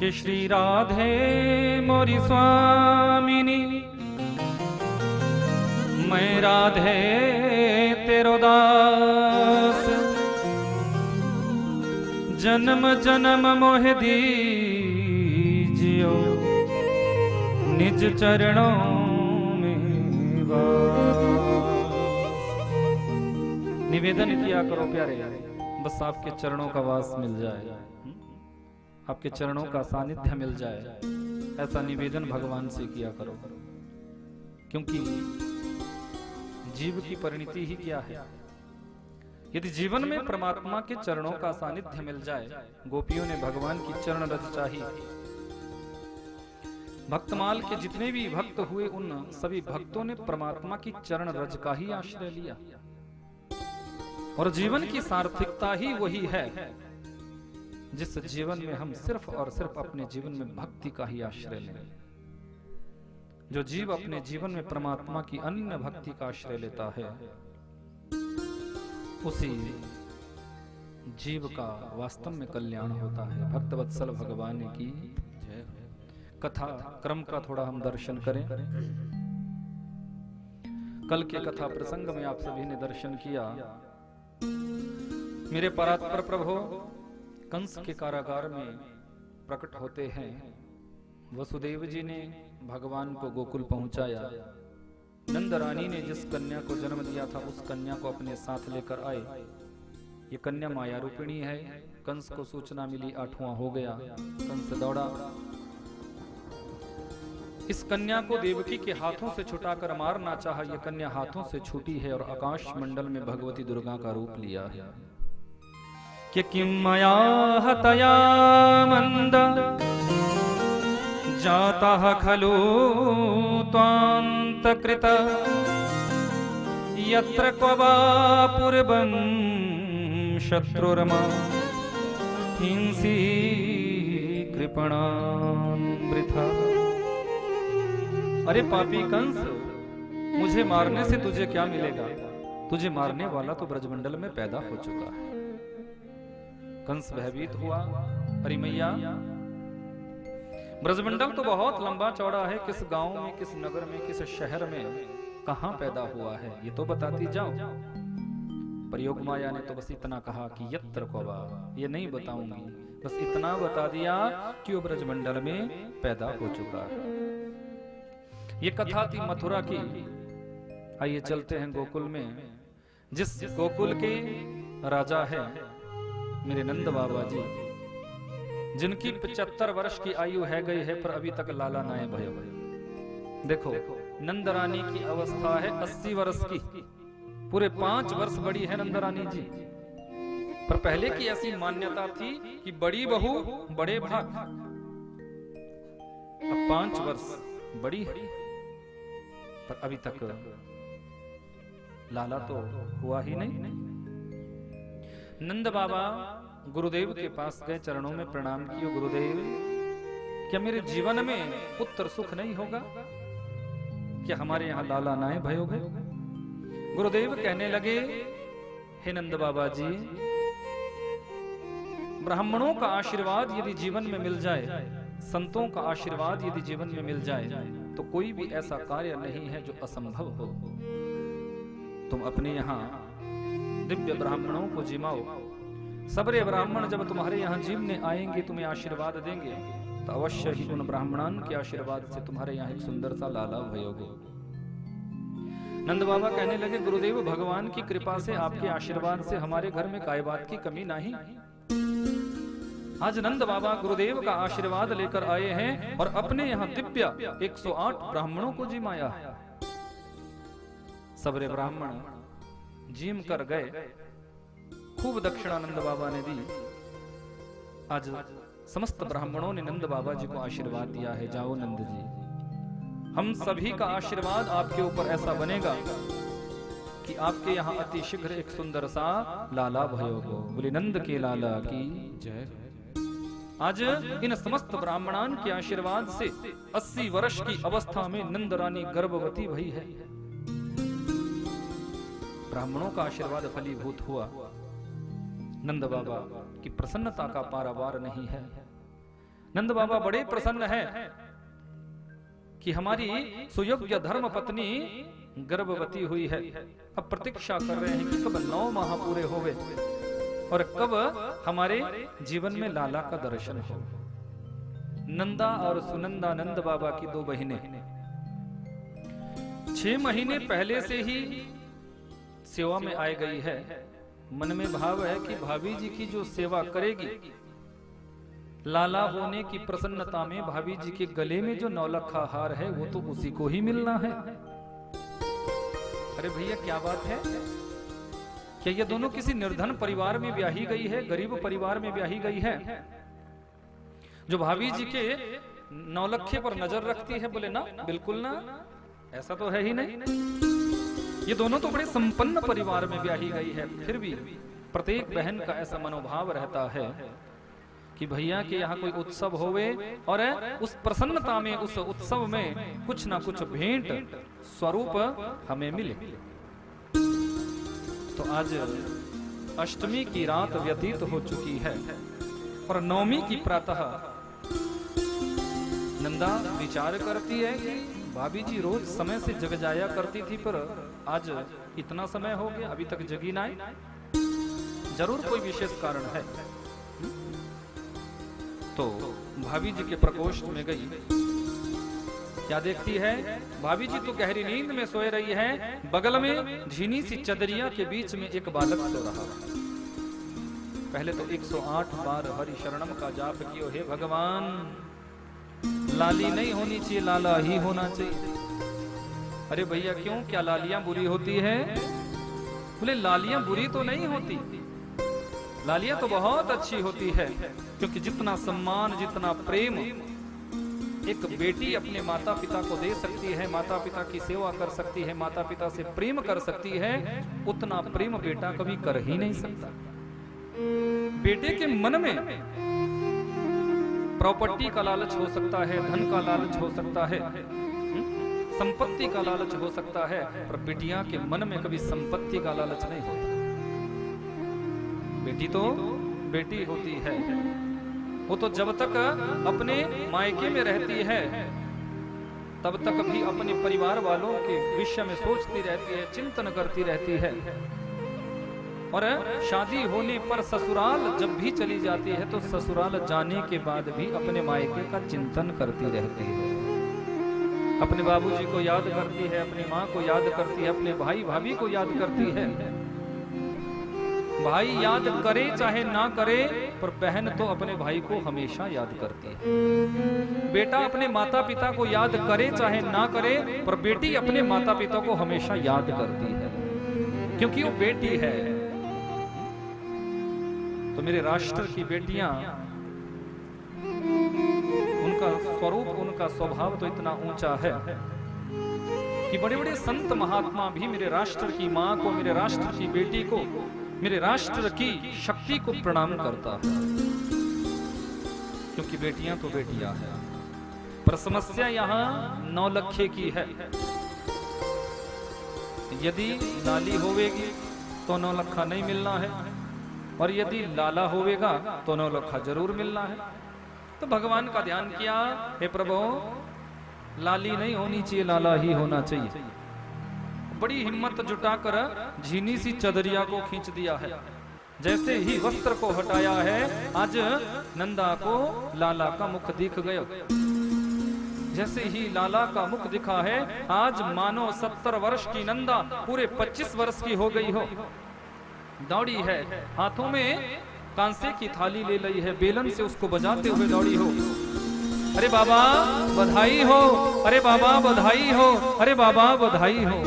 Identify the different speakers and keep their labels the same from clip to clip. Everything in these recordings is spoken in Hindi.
Speaker 1: कि श्री राधे मोरी स्वामिनी, मैं राधे तेरो दास, जन्म जन्म मोह दीजियो निज चरणों में वास। निवेदन किया करो प्यारे, बस आपके चरणों का वास मिल जाए, आपके चरणों का सानिध्य मिल जाए, ऐसा निवेदन भगवान से किया करो। क्योंकि जीव की परिणति ही क्या है? यदि जीवन में परमात्मा के चरणों का सानिध्य मिल जाए, गोपियों ने भगवान की चरण रज चाही। भक्तमाल के जितने भी भक्त हुए, उन सभी भक्तों ने परमात्मा की चरण रज का ही आश्रय लिया। और जीवन की सार्थकता ही वही है जिस जीवन में हम सिर्फ और सिर्फ अपने जीवन में भक्ति का ही आश्रय लें। जो जीव अपने जीवन में परमात्मा की अन्य भक्ति का आश्रय लेता है, उसी जीव का वास्तव में कल्याण होता है। भक्तवत्सल भगवान की जय। कथा क्रम का थोड़ा हम दर्शन करें। कल के कथा प्रसंग में आप सभी ने दर्शन किया, मेरे परात्पर प्रभु कंस के कारागार में प्रकट होते हैं। वसुदेव जी ने भगवान को गोकुल पहुंचाया। नंद रानी ने जिस कन्या को जन्म दिया था, उस कन्या को अपने साथ लेकर आए। ये कन्या माया रूपिणी है। कंस को सूचना मिली, 8वां हो गया। कंस दौड़ा, इस कन्या को देवकी के हाथों से छुटाकर मारना चाहा। यह कन्या हाथों से छूटी है और आकाश मंडल में भगवती दुर्गा का रूप लिया है। कि किम मया हतया मंद जाता खलु त्वांतकृत, यत्र क्ववा पूर्वं शत्रुर्मा हिंसी कृपणामृथा। अरे पापी कंस, मुझे मारने से तुझे क्या मिलेगा? तुझे मारने वाला तो ब्रजमंडल में पैदा हो चुका है। कंस भयभीत हुआ। अरे मैया, ब्रजमंडल तो बहुत लंबा चौड़ा है, किस गांव में, किस नगर में, किस शहर में, कहां पैदा हुआ है, ये तो बताती जाओ। पर योग माया ने तो बस इतना कहा कि यत्र क्ववा, ये नहीं बताऊंगी, बस इतना बता दिया कि वो ब्रजमंडल में पैदा हो चुका है। ये कथा थी मथुरा की। आइए चलते हैं गोकुल में। जिस गोकुल के राजा है मेरे नंद बाबा जी, जिनकी 75 वर्ष की आयु है गई है, पर अभी तक लाला नाए भय। देखो, नंद रानी की अवस्था है 80 वर्ष की। पूरे 5 वर्ष बड़ी है नंद रानी जी। पर पहले की ऐसी मान्यता थी कि बड़ी बहू बड़े भाग। अब 5 वर्ष बड़ी है, पर अभी तक लाला तो हुआ ही नहीं। नंद बाबा गुरुदेव के पास गए, चरणों में प्रणाम किया। गुरुदेव, क्या मेरे जीवन में पुत्र सुख नहीं होगा? क्या हमारे यहाँ लाला नाए भय हो गए? गुरुदेव कहने लगे, हे नंद बाबा जी, ब्राह्मणों का आशीर्वाद यदि जीवन में मिल जाए, संतों का आशीर्वाद यदि जीवन में मिल जाए, तो कोई भी ऐसा कार्य नहीं है जो असंभव हो। तुम अपने यहाँ दिव्य ब्राह्मणों को जिमाओ। सबरे ब्राह्मण जब तुम्हारे यहाँ जीवने आएंगे, तुम्हें आशीर्वाद देंगे, तो अवश्य ही उन ब्राह्मणान के आशीर्वाद से तुम्हारे यहाँ एक सुंदर सा लाला भयोगे। नंद बाबा कहने लगे, गुरुदेव, भगवान की कृपा से, आपके आशीर्वाद से हमारे घर में काय बात की कमी नहीं। आज नंद बाबा गुरुदेव का आशीर्वाद लेकर आए हैं और अपने यहाँ दिव्य 108 ब्राह्मणों को जिमाया है। सबरे ब्राह्मण जिम कर गए, खूब दक्षिणा नंद बाबा ने दी। आज समस्त ब्राह्मणों ने नंद बाबा जी को आशीर्वाद दिया है, जाओ नंद जी, हम सभी का आशीर्वाद आपके ऊपर ऐसा बनेगा कि आपके यहाँ अति शीघ्र एक सुंदर सा लाला भयोगो। बोले नंद के लाला की जय। आज इन समस्त ब्राह्मणान के आशीर्वाद से 80 वर्ष की अवस्था में नंद रानी गर्भवती भई है। ब्राह्मणों का आशीर्वाद फलीभूत हुआ। नंद बाबा की प्रसन्नता का पारावार नहीं है। नंद बाबा बड़े प्रसन्न है कि हमारी सुयोग्य धर्म पत्नी गर्भवती हुई है। अब प्रतीक्षा कर रहे हैं कि कब 9 माह पूरे होवे और कब हमारे जीवन में लाला का दर्शन हो। नंदा और सुनंदा नंद बाबा की 2 बहिनें 6 महीने पहले से ही सेवा में आ गई है। मन में भाव है कि भाभी जी की जो सेवा करेगी, लाला होने की प्रसन्नता में भाभी जी के गले में जो 9 लखा हार है वो तो उसी को ही मिलना है। अरे भैया क्या बात है, क्या ये दोनों किसी निर्धन परिवार में ब्याही गई है, गरीब परिवार में ब्याही गई है जो भाभी जी के 9 लखे पर नजर रखती है? बोले ना, बिल्कुल ना, ऐसा तो है ही नहीं। ये दोनों तो बड़े संपन्न परिवार में ब्याही गई है, फिर भी प्रत्येक बहन का ऐसा मनोभाव रहता है कि भैया के यहाँ कोई उत्सव होवे और उस प्रसन्नता में, उस उत्सव में कुछ ना कुछ भेंट स्वरूप हमें मिले। तो आज अष्टमी की रात व्यतीत हो चुकी है और नवमी की प्रातः नंदा विचार करती है कि भाभी जी रोज समय से जग जाया करती थी, पर आज इतना समय हो गया अभी तक जगी ना, जरूर कोई विशेष कारण है। तो भाभी जी के प्रकोष्ठ में गई, क्या देखती है? भाभी जी तो गहरी नींद में सोए रही है, बगल में झीनी सी चदरिया के बीच में एक बालक सो रहा। पहले तो 108 बार हरि शरणम का जाप कियो, हे भगवान लाली नहीं होनी चाहिए, लाला ही होना चाहिए। अरे भैया क्यों, क्या लालियां बुरी होती है? बोले लालियां बुरी तो नहीं होती, लालियां तो बहुत अच्छी होती है, क्योंकि जितना सम्मान, जितना प्रेम एक बेटी अपने माता पिता को दे सकती है, माता पिता की सेवा कर सकती है, माता पिता से प्रेम कर सकती है, उतना प्रेम बेटा कभी कर ही नहीं सकता। बेटे के मन में प्रॉपर्टी का लालच हो सकता है, धन का लालच हो सकता है, संपत्ति का लालच हो सकता है, पर बिटिया के मन में कभी संपत्ति का लालच नहीं होता। बेटी तो बेटी होती है, वो तो जब तक अपने मायके में रहती है तब तक भी अपने परिवार वालों के विषय में सोचती रहती है, चिंतन करती रहती है, और शादी होने पर ससुराल जब भी चली जाती है तो ससुराल जाने के बाद भी अपने मायके का चिंतन करती रहती है, अपने बाबूजी को याद करती है, अपनी माँ को याद करती है, अपने भाई भाभी को याद करती है। भाई याद करे चाहे ना करे, पर बहन तो अपने भाई को हमेशा याद करती है। बेटा अपने माता पिता को याद करे चाहे ना करे, पर बेटी अपने माता पिता को हमेशा याद करती है, क्योंकि वो बेटी है। तो मेरे राष्ट्र की बेटियां, उनका स्वरूप, उनका स्वभाव तो इतना ऊंचा है कि बड़े बड़े संत महात्मा भी मेरे राष्ट्र की मां को, मेरे राष्ट्र की बेटी को, मेरे राष्ट्र की शक्ति को प्रणाम करता है, क्योंकि बेटियां तो बेटियां हैं। पर समस्या यहां 9 लखे की है। यदि लाली होवेगी तो 9 लखा नहीं मिलना है, और यदि लाला होवेगा तो 9 लखा जरूर मिलना है। तो भगवान का ध्यान किया, हे प्रभु लाली नहीं होनी चाहिए, लाला ही होना चाहिए। बड़ी हिम्मत जुटाकर झीनी सी चदरिया को खींच दिया है। जैसे ही वस्त्र को हटाया है, आज नंदा को लाला का मुख दिख गया। जैसे ही लाला का मुख दिखा है, आज मानो 70 वर्ष की नंदा पूरे 25 वर्ष की हो गई हो। दौड़ी है, हाथों में कांसे की थाली ले ली है, बेलन से उसको बजाते हुए दौड़ी हो। अरे बाबा बधाई हो, अरे बाबा बधाई हो, अरे बाबा बधाई हो।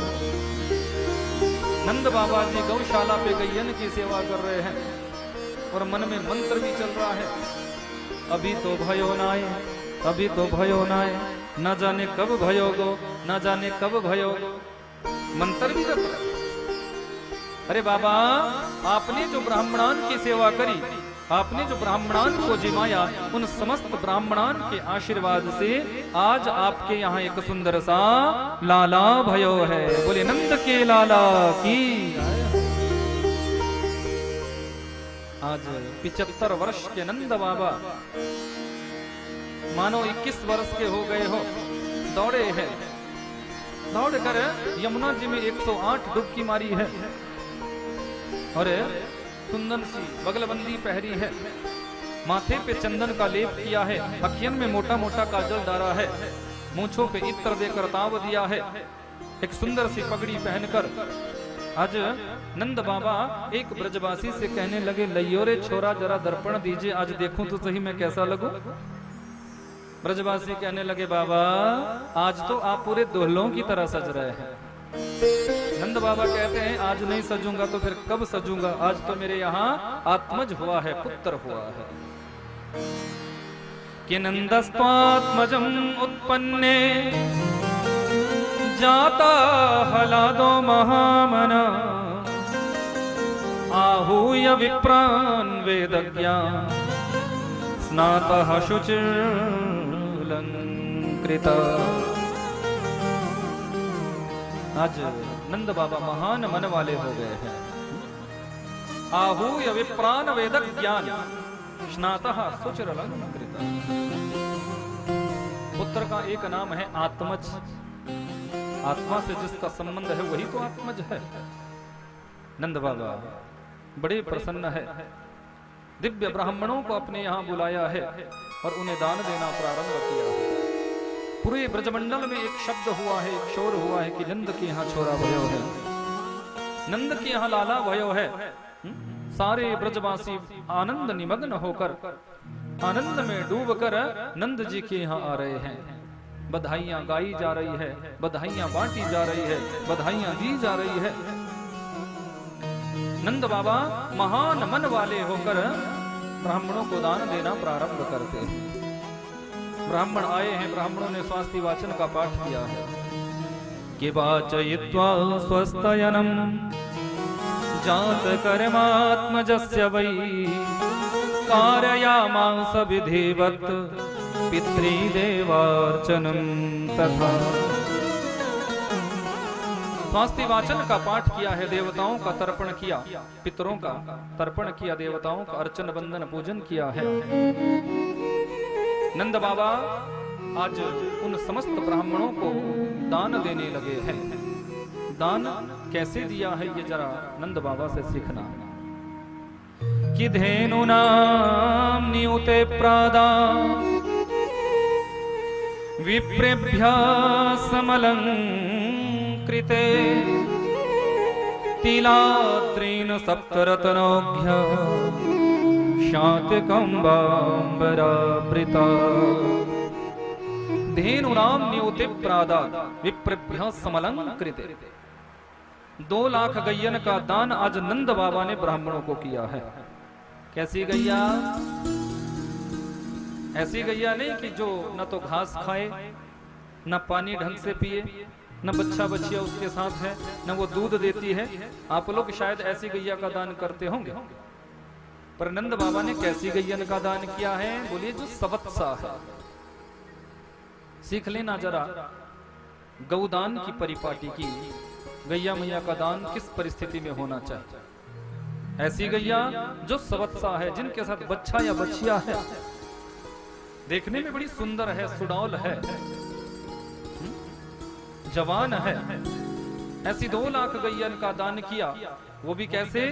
Speaker 1: नंद बाबा जी गौशाला पे गैयन की सेवा कर रहे हैं और मन में मंत्र भी चल रहा है, अभी तो भयो नाय, अभी तो भयो नाय, न जाने कब भयो गो, न जाने कब भयो गो। मंत्र भी जप रहे। अरे बाबा आपने जो ब्राह्मणान की सेवा करी, आपने जो ब्राह्मणान को जिमाया, उन समस्त ब्राह्मणान के आशीर्वाद से आज आपके यहाँ एक सुंदर सा लाला भयो है। बोले नंद के लाला की। आज 75 वर्ष के नंद बाबा मानो 21 वर्ष के हो गए हो, दौड़े हैं, दौड़कर यमुना जी में 108 डुबकी मारी है और सुंदर सी बगलबंदी पहरी है, माथे पे चंदन का लेप किया है, अखियन में मोटा मोटा काजल डाला है, मूंछों पे इत्र देकर ताव दिया है, एक सुंदर सी पगड़ी पहनकर आज नंद बाबा एक ब्रजवासी से कहने लगे, लइयो रे छोरा जरा दर्पण दीजिए, आज देखूं तो सही मैं कैसा लगूं। ब्रजवासी कहने लगे, बाबा आज तो आप पूरे दुल्हों की तरह सज रहे हैं। नंद बाबा कहते हैं, आज नहीं सजूंगा तो फिर कब सजूंगा, आज तो मेरे यहाँ आत्मज हुआ है, पुत्र हुआ है। कि नंदस्त्वात्मजम उत्पन्ने जाता हलादो महामना, आहूय विप्रान वेदज्ञान स्नातः शुचिर्लंकृता। आज नंद बाबा महान मन वाले हो गए हैं। आहूय विप्रान वेदज्ञान स्नातः शुचिर्लंकृता। पुत्र का एक नाम है आत्मज, आत्मा से जिसका संबंध है वही तो आत्मज है। नंद बाबा बड़े प्रसन्न है, दिव्य ब्राह्मणों को अपने यहाँ बुलाया है और उन्हें दान देना प्रारंभ किया है। पूरे ब्रजमंडल में एक शब्द हुआ है, एक शोर हुआ है कि नंद के यहाँ छोरा भयो है, नंद के यहाँ लाला भयो है। सारे ब्रजवासी आनंद निमग्न होकर, आनंद में डूबकर नंद जी के यहाँ आ रहे हैं। बधाइयां गाई जा रही है, बधाइयां बांटी जा रही है, बधाइयां दी जा रही है। नंद बाबा महान मन वाले होकर ब्राह्मणों को दान देना प्रारंभ करते हैं। ब्राह्मण आए हैं, ब्राह्मणों ने स्वास्थ्य वाचन का पाठ किया है कि वाचयित्वा स्वस्तयनम जात कर्मात्मजस्य वै कारयामास विधिवत पितृदेवार्चनम तथा। स्वास्थ्य वाचन का पाठ किया है, देवताओं का तर्पण किया, पितरों का तर्पण किया, देवताओं का अर्चन बंदन पूजन किया है। नंद बाबा आज उन समस्त ब्राह्मणों को दान देने लगे हैं। दान कैसे दिया है ये जरा नंद बाबा से सीखना। कि धेनुनाम नियुते प्रादा विप्रेभ्यः समलंकृते तिलाद्रीन सप्तरत्नोघ्य शातिकंबांबरावृता। धेनुनाम नियुते प्रादा विप्रेभ्यः समलंकृते। 2 लाख गैयन का दान आज नंद बाबा ने ब्राह्मणों को किया है। कैसी गैया? ऐसी गैया नहीं कि जो न तो घास खाए, न पानी ढंग से पिए, न बच्चा बच्चिया उसके साथ है, न वो दूध देती है। आप लोग शायद ऐसी गैया का दान करते होंगे, पर नंद बाबा ने कैसी गैयन का दान किया है? बोलिए जो सवत्सा है। सीख लेना जरा गौदान की परिपाटी की, गैया मैया का दान किस परिस्थिति में होना चाहिए। ऐसी गैया जो सवत्सा है, जिनके साथ बच्चा या बच्चिया है, देखने में बड़ी सुंदर है, सुडौल है, जवान है। ऐसी 2 लाख गैयन का दान किया। वो भी कैसे?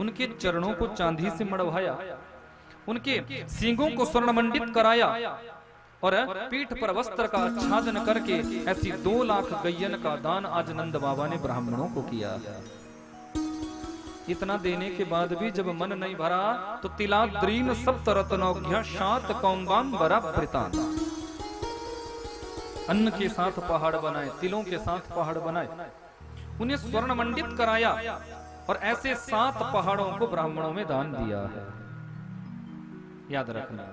Speaker 1: उनके चरणों को चांदी से मढ़वाया, उनके सींगों को स्वर्णमंडित कराया और पीठ पर वस्त्र का आच्छादन करके ऐसी 2 लाख गैयन का दान आज नंद बाबा ने ब्राह्मणों को किया है। इतना देने के बाद भी जब मन नहीं भरा तो तिलाद्रीन सप्तरत्नोघ्य शातकौंबांबरावृता। अन्न के साथ पहाड़ बनाए, तिलों के साथ पहाड़ बनाए, उन्हें स्वर्ण मंडित कराया और ऐसे 7 पहाड़ों को ब्राह्मणों में दान दिया है। याद रखना,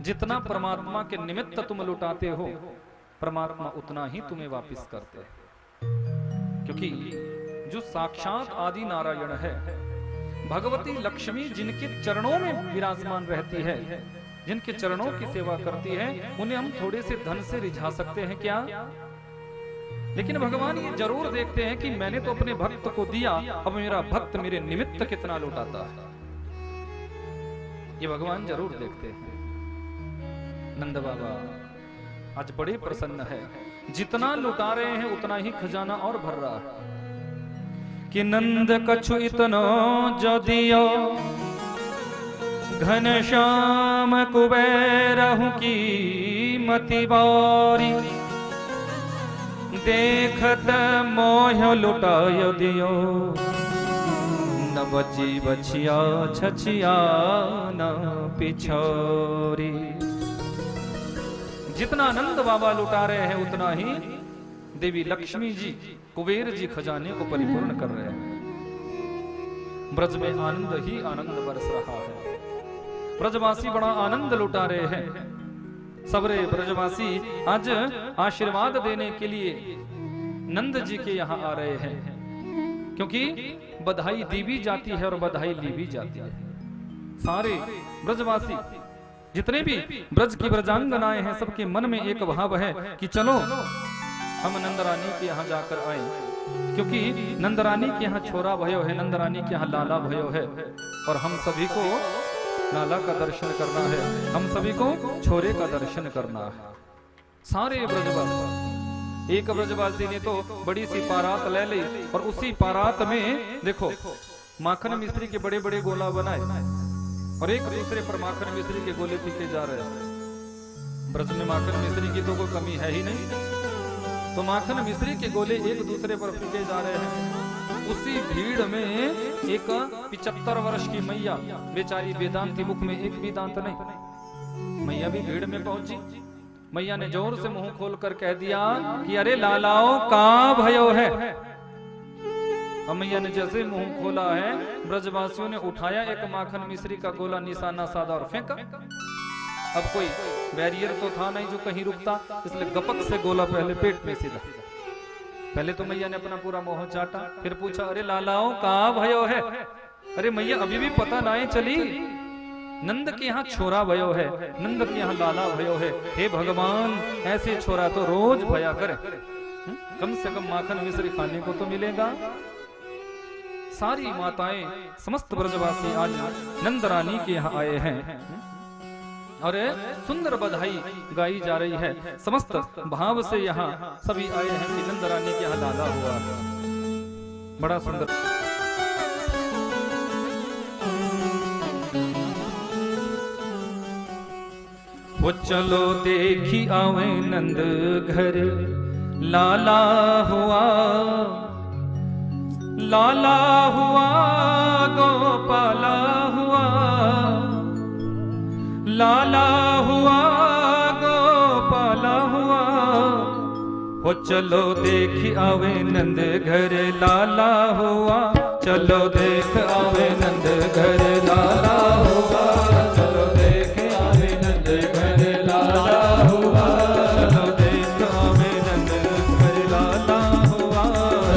Speaker 1: जितना परमात्मा के निमित्त तुम लुटाते हो, परमात्मा उतना ही तुम्हें वापस करते हैं। क्योंकि जो साक्षात आदि नारायण है, भगवती लक्ष्मी जिनके चरणों में विराजमान रहती है, जिनके चरणों की सेवा करती है, उन्हें हम थोड़े से धन से रिझा सकते हैं क्या? लेकिन भगवान ये जरूर देखते हैं कि मैंने तो अपने भक्त को दिया, अब मेरा भक्त मेरे निमित्त कितना लौटाता है। ये भगवान जरूर देखते हैं। नंद बाबा आज बड़े प्रसन्न है, जितना लुटा रहे हैं उतना ही खजाना और भर रहा है। कि नंद कछु इतना जो दियो, घनश्याम कुबेरहु की मति बारी। देखत मोह लुटायो दियो, न बची बचिया छछिया न पिछोरी। जितना नंद बाबा लुटा रहे हैं उतना ही देवी लक्ष्मी जी, कुबेर जी खजाने को परिपूर्ण कर रहे हैं। ब्रज में आनंद ही आनंद बरस रहा है, ब्रजवासी बड़ा आनंद लुटा रहे हैं। सबरे ब्रजवासी आज आशीर्वाद देने के लिए नंद जी के यहाँ आ रहे हैं, क्योंकि बधाई दी भी जाती है और बधाई ली भी जाती है। सारे ब्रजवासी जितने भी ब्रज की ब्रजांगनाएं हैं, सबके मन में एक भाव है कि चलो हम नंदरानी के यहाँ जाकर आए, क्योंकि नंदरानी के यहाँ छोरा भयो है, नंदरानी के यहाँ लाला भयो है, और हम सभी को लाला का दर्शन करना है, हम सभी को छोरे का दर्शन करना है। सारे ब्रजवासी, एक ब्रजवासी ने तो बड़ी सी पारात ले ली, और उसी पारात में देखो माखन मिश्री के बड़े बड़े गोला बनाए, और एक दूसरे पर माखन मिश्री के गोले पीके जा रहे हैं। ब्रज में माखन मिश्री की तो कोई कमी है ही नहीं, तो माखन मिश्री के गोले एक दूसरे पर पीके जा रहे हैं। उसी भीड़ में एक 75 वर्ष की मैया, बेचारी वेदांती, मुख में एक भी दांत नहीं, मैया भी भीड़ में पहुंची। मैया ने जोर से मुंह खोलकर कह दिया कि अरे लालाओ का भयो है। अब मैया ने जैसे मुंह खोला है, ब्रजवासियों ने उठाया एक माखन मिश्री का गोला, निशाना साधा और फेंका। अब कोई बैरियर तो था नहीं जो कहीं रुकता, इसलिए गपक से गोला पहले पेट में सीधा। पहले तो मैया ने अपना पूरा मोह चाटा, फिर पूछा अरे लालाओ का भयो है। अरे मैया अभी भी पता नहीं चली, नंद के यहाँ छोरा भयो है, नंद के यहाँ लाला भयो है। हे भगवान, ऐसे छोरा तो रोज भया करे, कम से कम माखन मिश्री खाने को तो मिलेगा। सारी माताएं, समस्त ब्रजवासी आज नंदरानी के यहाँ आए हैं, और सुंदर बधाई गाई जा रही है। समस्त भाव से यहाँ सभी आए हैं कि नंदरानी के यहाँ लाला हुआ। बड़ा सुंदर। वो चलो देखी आवे नंद घर, लाला हुआ, लाला हुआ, गोपाला हुआ, लाला हुआ, गोपाला हुआ। वो चलो देख आवे नंद घर, लाला हुआ, चलो देख आवे नंद घर, लाला हुआ, चलो देख आवे नंद घर, लाला हुआ, चलो देख आवे नंद घर, लाला हुआ,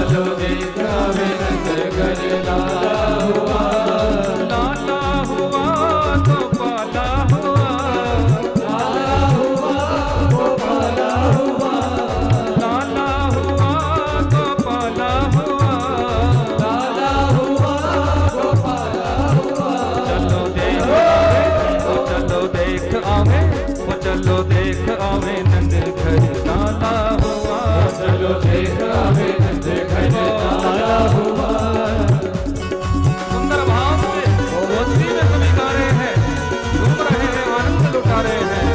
Speaker 1: चलो देख आवे नंद घर, लाला हुआ, लाला हुआ, गोपाला हुआ, लाला हुआ, गोपाला हुआ, लाला हुआ, गोपाला हुआ, लाला हुआ, गोपाला हुआ। चलो देख आवे, वो चलो देख आवे नंद घर, लाला हुआ, चलो देख आवे नंद घर, लाला हुआ। सुंदर भाव से भोजपुरी में सभी गा रहे हैं, झूम रहे हैं, आनंद लुटा रहे हैं।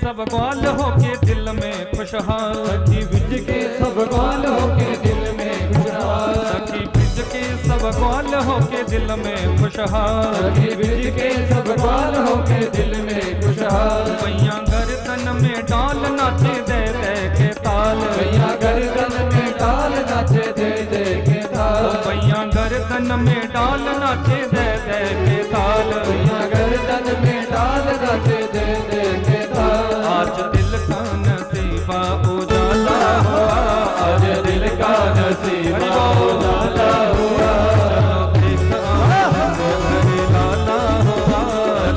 Speaker 1: सब ग्वाल होके दिल में खुशहाल, सखी ब्रिज के सब ग्वाल होके दिल में खुशहाल, सखी ब्रिज के सब ग्वाल होके दिल में खुशहाल, सखी ब्रिज के सब ग्वाल होके दिल में खुशहाल। मैया गर्दन में डाल नाचे दे दे के ताल, मैया गर्दन में डाल नाचे दे दे के ताल, मैया गर्दन में डाल नाचे दे दे के ताल, मैया गर्दन में डाल नाचे दे दे के ताल। आज दिल का नसीबा उजाला हुआ,
Speaker 2: नसीबा लाला हुआ।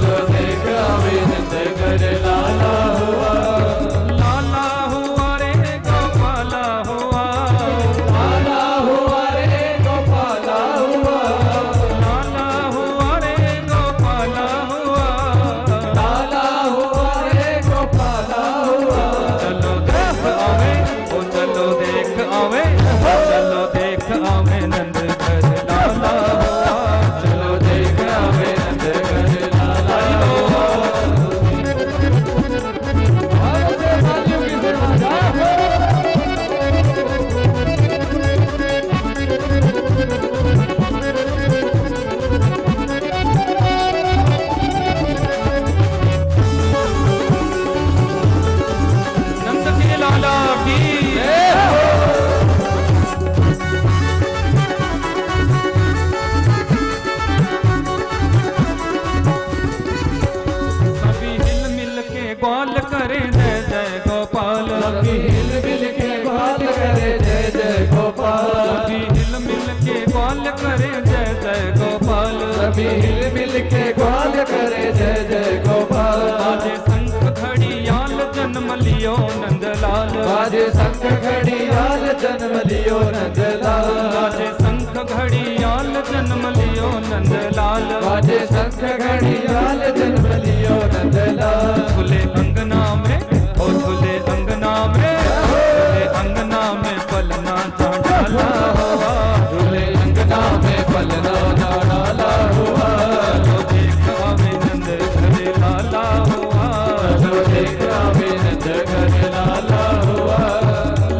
Speaker 2: चलो देख आवे नंद घर लाला हुआ।
Speaker 1: लाला हुआ रे गोपाला हुआ,
Speaker 2: लाला हुआ रे गोपाला हुआ।
Speaker 1: लाला हुआ रे गोपाला हुआ,
Speaker 2: लाला हुआ रे गोपाला हुआ।
Speaker 1: चलो देख आवे, ओ चलो देख आवे, चलो देख आवे नंद घर लाला हुआ।
Speaker 2: चलो देख आवे नंद घर लाला हुआ।
Speaker 1: नंद के लाला की सभी हिल मिल के ग्वाल करे जय जय गोपाल।
Speaker 2: सभी हिल मिल के ग्वाल करे जय जय गोपाल।
Speaker 1: सभी हिल मिल के ग्वाल करे जय जय गोपाल।
Speaker 2: सभी हिल मिल के ग्वाल करे जय जय गोपाल।
Speaker 1: बाजे शंख घड़ियाल जन्म लियो नंदलाल।
Speaker 2: बाजे शंख घड़ियाल जन्म लियो नंदलाल।
Speaker 1: बाजे शंख घड़ियाल जन्म लियो नंदलाल।
Speaker 2: बाजे शंख घड़ियाल जन्म लियो नंदलाल।
Speaker 1: झूले अंगना में, ओ झूले अंगना में, झूले अंगना में पलना डाला हुआ।
Speaker 2: झूले अंगना में पलना डाला हुआ।
Speaker 1: चलो देख आवे नंद घर लाला हुआ।
Speaker 2: चलो देख आवे नंद घर लाला हुआ।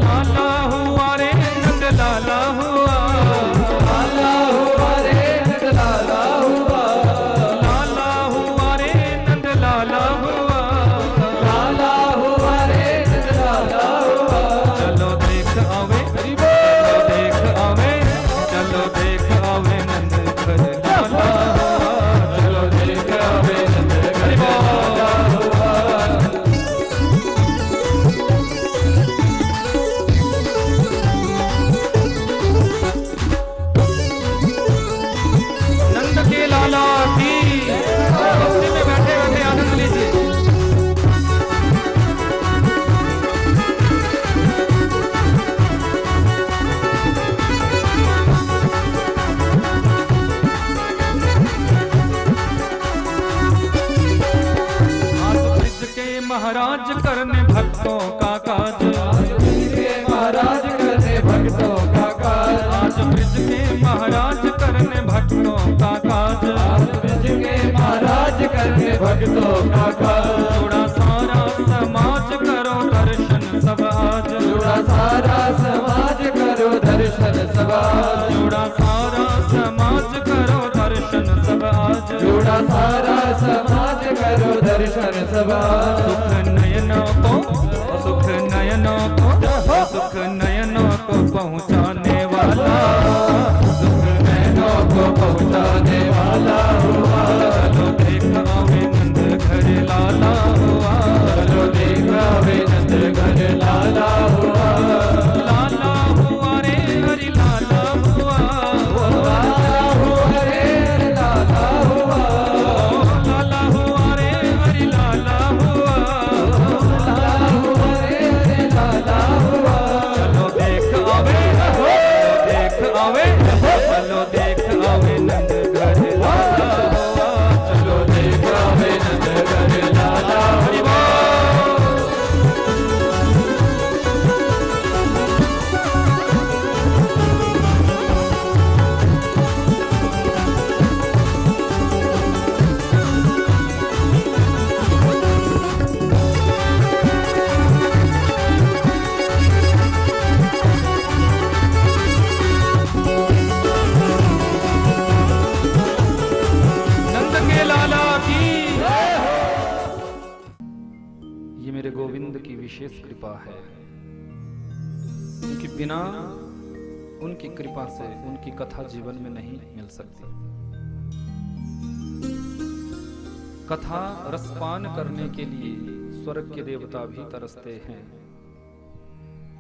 Speaker 1: लाला हुआ रे नंद लाला हुआ।
Speaker 2: लाला हुआ रे नंद लाला हुआ।
Speaker 1: लाला हुआ रे नंद लाला हुआ।
Speaker 2: लाला हुआ रे नंद लाला हुआ।
Speaker 1: चलो देख आवे, चलो देख आवे, चलो देख आवे नंद घर लाला हुआ।
Speaker 2: चलो देख आवे नंद घर लाला हुआ।
Speaker 1: नंद के लाला की भक्ति में बैठे बैठे आनंद लीजिए। आज ब्रज के महाराज करने भक्तों का काज।
Speaker 2: के महाराज करने भक्तों का काज।
Speaker 1: आज ब्रज के महाराज करने भक्तों का काज।
Speaker 2: ब्रज के महाराज करने भक्तों का काज।
Speaker 1: जुड़ा सारा समाज करो दर्शन सब आज।
Speaker 2: जुड़ा सारा समाज करो दर्शन सब आज।
Speaker 1: जुड़ा सारा समाज करो दर्शन सब आज।
Speaker 2: जुड़ा सारा समाज करो दर्शन सब आज।
Speaker 1: सुख नयनों को, सुख नयनों को, सुख नयनों को पहुँचाने वाला,
Speaker 2: सुख नैनों को पहुँचाने वाला हुआ।
Speaker 1: चलो देख आवे नंद घर लाला हुआ।
Speaker 2: चलो देख आवे नंद घर लाला हुआ।
Speaker 1: लाला हुआ रे हरि लाला हुआ।
Speaker 2: लाला हुआ रे लाला हुआ।
Speaker 1: लाला हुआ रे हरि लाला हुआ।
Speaker 2: लाला हुआ रे लाला हुआ।
Speaker 1: चलो देख आवे, चलो देख आवे, चलो देख आवे नंद घर लाला हुआ।
Speaker 2: चलो देख आवे नंद घर लाला हुआ।
Speaker 1: नंद के लाला की ये मेरे गोविंद की विशेष कृपा है। उनके बिना, उनकी कृपा से उनकी कथा जीवन में नहीं मिल सकती। कथा रसपान करने के लिए स्वर्ग के देवता भी तरसते हैं।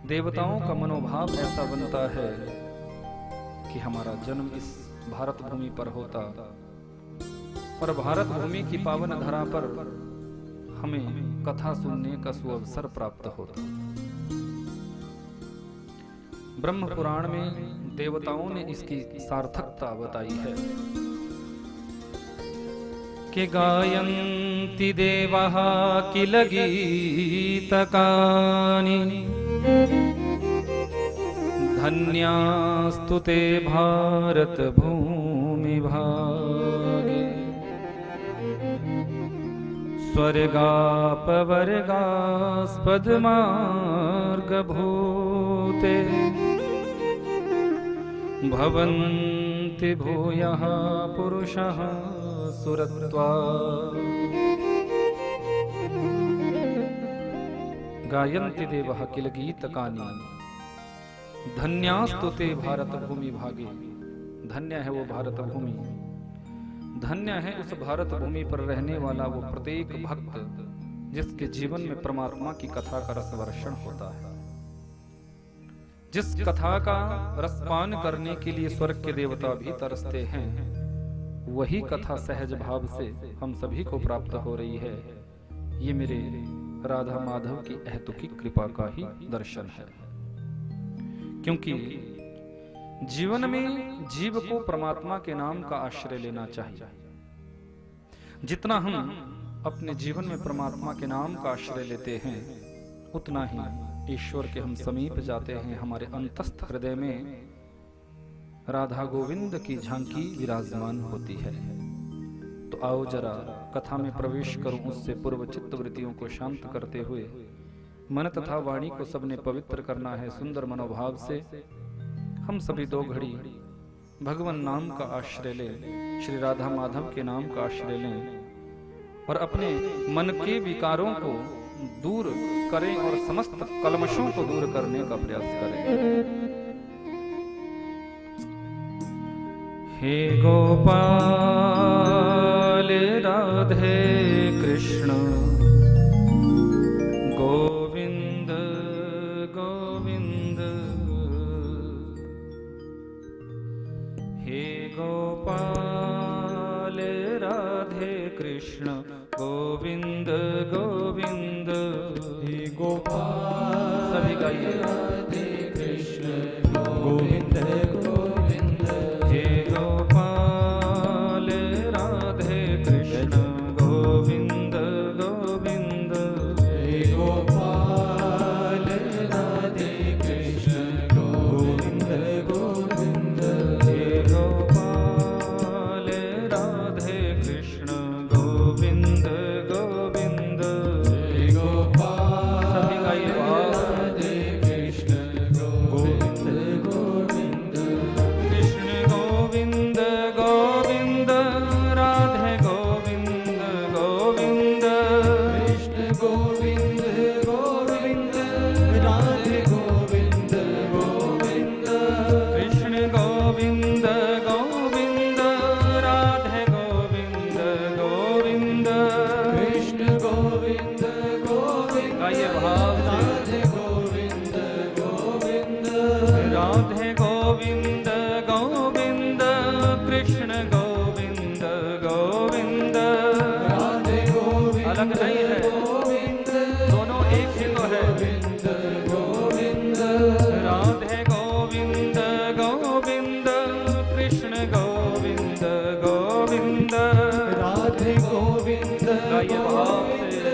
Speaker 1: देवताओं का मनोभाव ऐसा बनता है कि हमारा जन्म इस भारत भूमि पर होता और भारत भूमि की पावन धरा पर हमें कथा सुनने का सुअवसर प्राप्त होता। ब्रह्म पुराण में देवताओं ने इसकी सार्थकता बताई है कि गायन्ति देवाः किल गीतकानि धन्यास्तु ते भारत भूमि भागे स्वर्गापवर्गास्पदमार्गभूते भवन्ति भूयः पुरुषः सुरत्वा। गायन्ति देवः किल गीतकानि धन्यास्तु ते भारत भूमि भागे। धन्य है वो भारत भूमि, धन्य है उस भारत भूमि पर रहने वाला वो प्रत्येक भक्त जिसके जीवन में परमात्मा की कथा का रसवर्षण होता है, जिस कथा का रसपान करने के लिए स्वर्ग के देवता भी तरसते हैं। वही कथा सहज भाव से हम सभी को प्राप्त हो रही है। ये मेरे राधा माधव की अहेतुकी कृपा का ही दर्शन है, क्योंकि जीवन में जीव को परमात्मा के नाम का आश्रय लेना चाहिए। जितना हम अपने जीवन में परमात्मा के नाम का आश्रय लेते हैं उतना ही ईश्वर के हम समीप जाते हैं। हमारे अंतस्थ हृदय में राधा गोविंद की झांकी विराजमान होती है। तो आओ जरा कथा में प्रवेश करूं, उससे पूर्व चित्त वृत्तियों को शांत करते हुए मन तथा वाणी को सबने पवित्र करना है। सुंदर मनोभाव से हम सभी 2 घड़ी भगवान नाम का आश्रय लें, श्री राधा माधव के नाम का आश्रय लें और अपने मन के विकारों को दूर करें और समस्त कलमशों को दूर करने का प्रयास करें। हे गोपाल राधे कृष्ण गोविंद गोविंद। हे गोपाल राधे कृष्ण गोविंद गोविंद।
Speaker 2: हे गोपाल
Speaker 1: सभी गाइए
Speaker 2: राधे कृष्ण गोविंद गोविंद।
Speaker 1: हे गोपाल राधे कृष्ण गोविंद गोविंद।
Speaker 2: हे गोपाल राधे कृष्ण गोविंद गोविंद।
Speaker 1: हे गोपाल राधे कृष्ण गोविंद गोविंद।
Speaker 2: हे गोपाल
Speaker 1: सभी गाइए
Speaker 2: राधे कृष्ण गोविंद गोविंद।
Speaker 1: कृष्ण गोविंद गोविंद राधे गोविंद गोविंद।
Speaker 2: कृष्ण गोविंद गोविंद राधे गोविंद गोविंद।
Speaker 1: कृष्ण गोविंद गोविंद राधे गोविंद गोविंद।
Speaker 2: कृष्ण गोविंद गोविंद
Speaker 1: गाइए भाव से।
Speaker 2: राधे गोविंद गोविंद।
Speaker 1: राधे गोविंद गोविंद कृष्ण गोविंद गोविंद।
Speaker 2: राधे गोविंद
Speaker 1: अलग नहीं है,
Speaker 2: गोविंद
Speaker 1: दोनों एक ही तो है।
Speaker 2: गोविंद गोविंद।
Speaker 1: राधे गोविंद गोविंद कृष्ण गोविंद गोविंद।
Speaker 2: राधे गोविंद
Speaker 1: गाइए भाव से।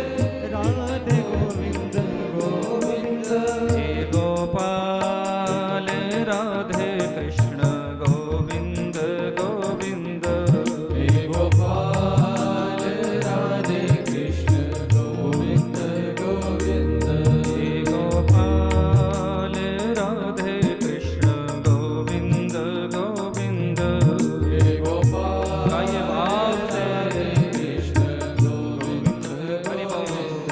Speaker 2: राधे गोविंद गोविंद।
Speaker 1: हे गोपाल राधे कृष्ण गोविंद गोविंद।
Speaker 2: हे गोपाल राधे कृष्ण गोविंद गोविंद।
Speaker 1: हे गोपाल राधे कृष्ण गोविंद गोविंद।
Speaker 2: हे गोपाल
Speaker 1: गाइए भाव से।
Speaker 2: कृष्ण गोविंद
Speaker 1: हरि बोल।
Speaker 2: गोविंद।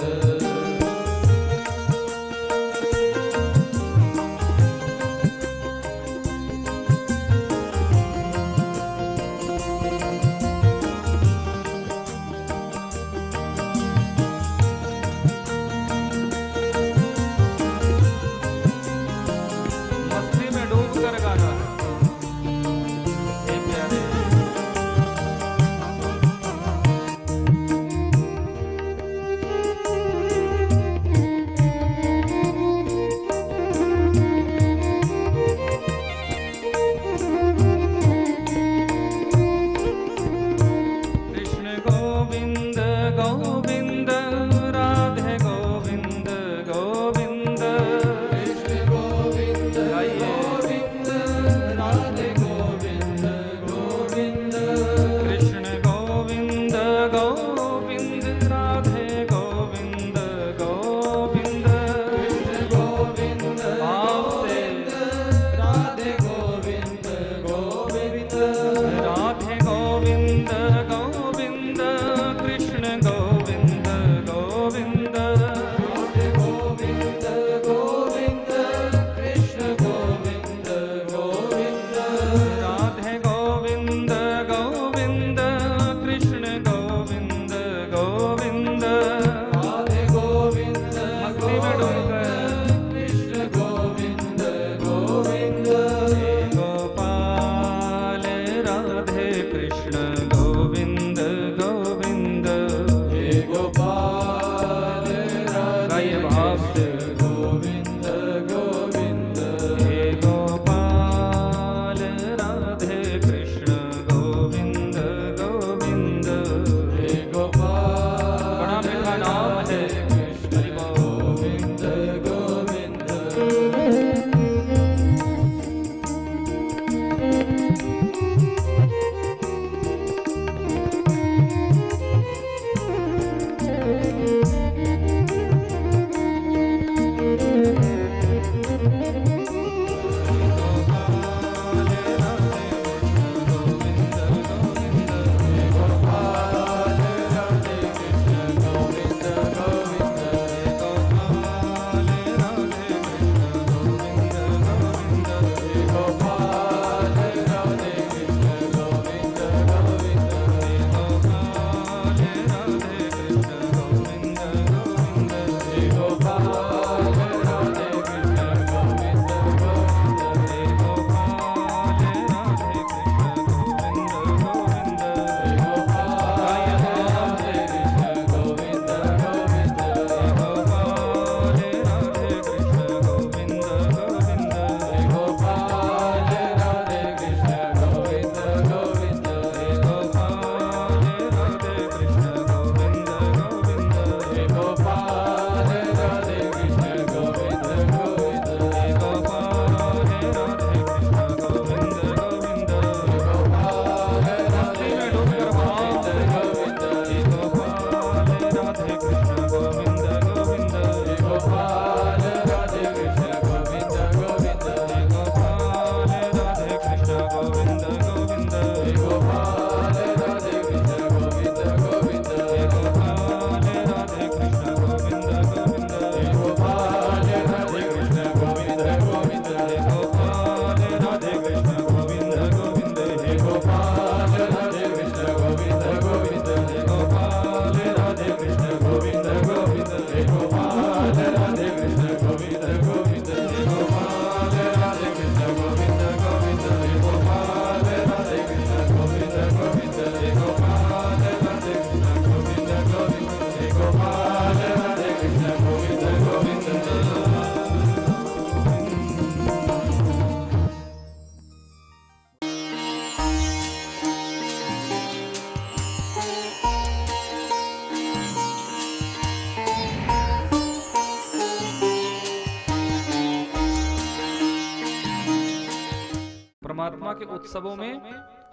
Speaker 1: परमात्मा के उत्सवों में